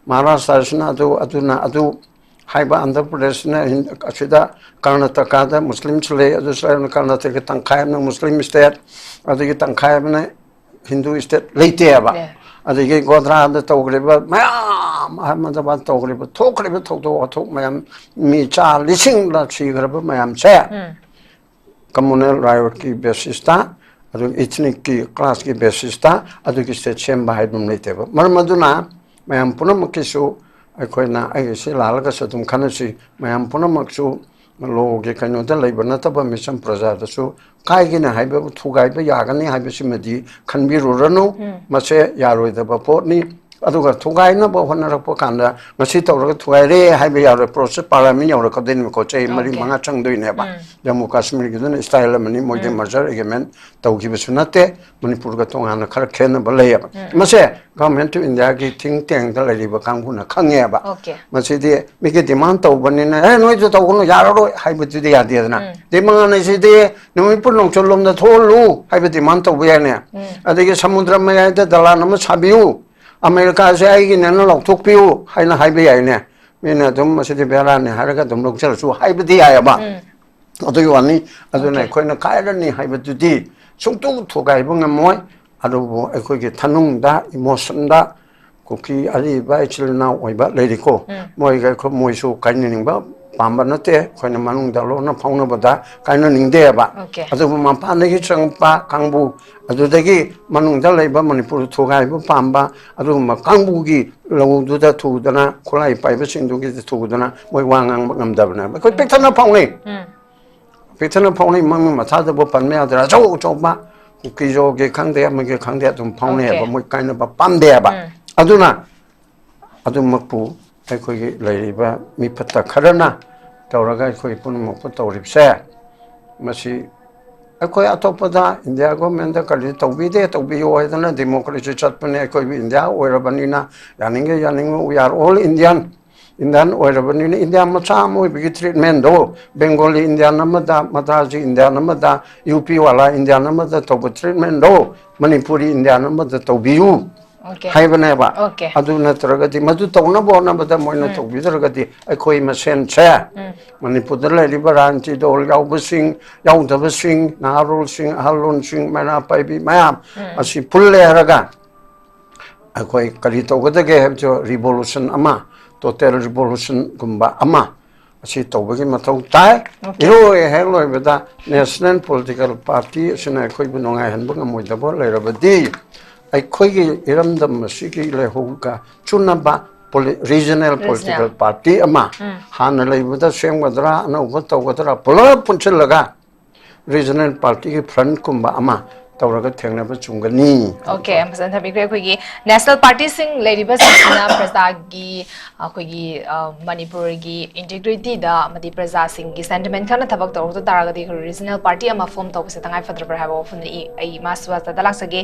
maharashtra sna adu haiba andhra pradesh na achida karnataka da muslim chule adu sra karnataka tangkhai na muslim state adu gi tangkhai na hindu state leite ba adu gi godra da tawgreba mayam ahmedabad tawgreba thok mayam mi cha lising la chi greba mayam che communal riot ki basis ta adu ethnic ki class ki basis ta adu ki state sem ba haidum leite ba marmaduna mayam punam ki su akoina ai se lalaga satum khanasi mayam punam su lo ge kanu da leiba na taba mission praja da su kai gi na haiba thugai ba yagani haiba simadi khanbi ruranu mase yaroi da ba pot ni aduga thugai na ba hona rak po kanda ngasi tawra thugai re haiba yaro process parliament yaro ka den ko chei mari manga changdoi ne ba jammu kashmir gi den style mani moide merger agreement tawgi besunate manipur ga tonga na khar khen ba le ba mase government of india gi think tank da le ba kanghu na khange ba mase de me ge demand taw bani na noi jo taw no yaro ro haiba ju de ya de na de manga na se de noi pur long cholom da tholu haiba demand taw ba ne adege samudra ma ya da dala na ma sabiu America se ai gi na lok thuk piu hai na hai be ai ne me na dum ma se de bela ne har ga dum lok chal su hai be di ai ba adu yo ani adu na khoi na kai ra ni hai be tu di sung tu thu gai bu ngam moi adu bo ai khoi gi thanung da emotion da ko ki ari ba chil na oi ba le ri ko moi ga ko moi su kai ni ning ba pamba na te khoi na manung da lo na phau na ba da kai na ning de ba adu ma pa ne gi chang pa kang bu adu de gi manung da le ba manipur thu gai bu pamba adu ma kang bu gi lo du da thu da na khulai pai ba sing du gi thu da na moi wang ang ngam da na ko pek thana phau ni pekthana phau ni mang ma tha da bo pan me adra jo ba ki jo ge khang de ma ge khang de tum phau ne ba moi kai na ba pam de ba aduna adu makpu ai ko gi lai ba mi phatta kharana tawraga ko pun mo pu tawrip se masi ai atopada india government da kali tawbi de tawbi yo na democracy chat pane ko india oirabanina yaning we are all indian oirabanina india macha mo bi treatment do bengali indian namada mataji indian namada up wala indian namada tawbi treatment do manipuri indian namada tawbi yu Okay. 하이브네바 Okay. 아두 나트라가디 마두 타우나보나보다 모이나 토비더가디 아코이 마센체 마니푸드라 리바란티도 야우버싱 야우더버싱 나롤싱 할론싱 마나파이비 마얌 아시 풀레하라가 아코이 카리토가데게 hebjo revolution ama total revolution gumba ama asi tawbagi matau tai iro e hello beda national political party sina khoi bunonga hanbang moidabo lerabadi ai khoi gi iramdam sigi le hoga chunaba regional political party ama han leibada semgadra ana ubatawgadra pula punchalaga regional party ki front kumba ama तौरगा थेंगनाबा चुंगनी okay मसन थबिग्रे खोगी national party सिंग लेरिबा सिंगना प्रजा की खोगी मणिपुर की इंटीग्रिटी दा मदि प्रजा सिंग की सेंटिमेंट खाना थबक तौर तो तारागदी रीजनल पार्टी अमा फॉर्म तौबसे तंगाई फद्रबर हाबो फुन ई मासवा दा लाक्सगे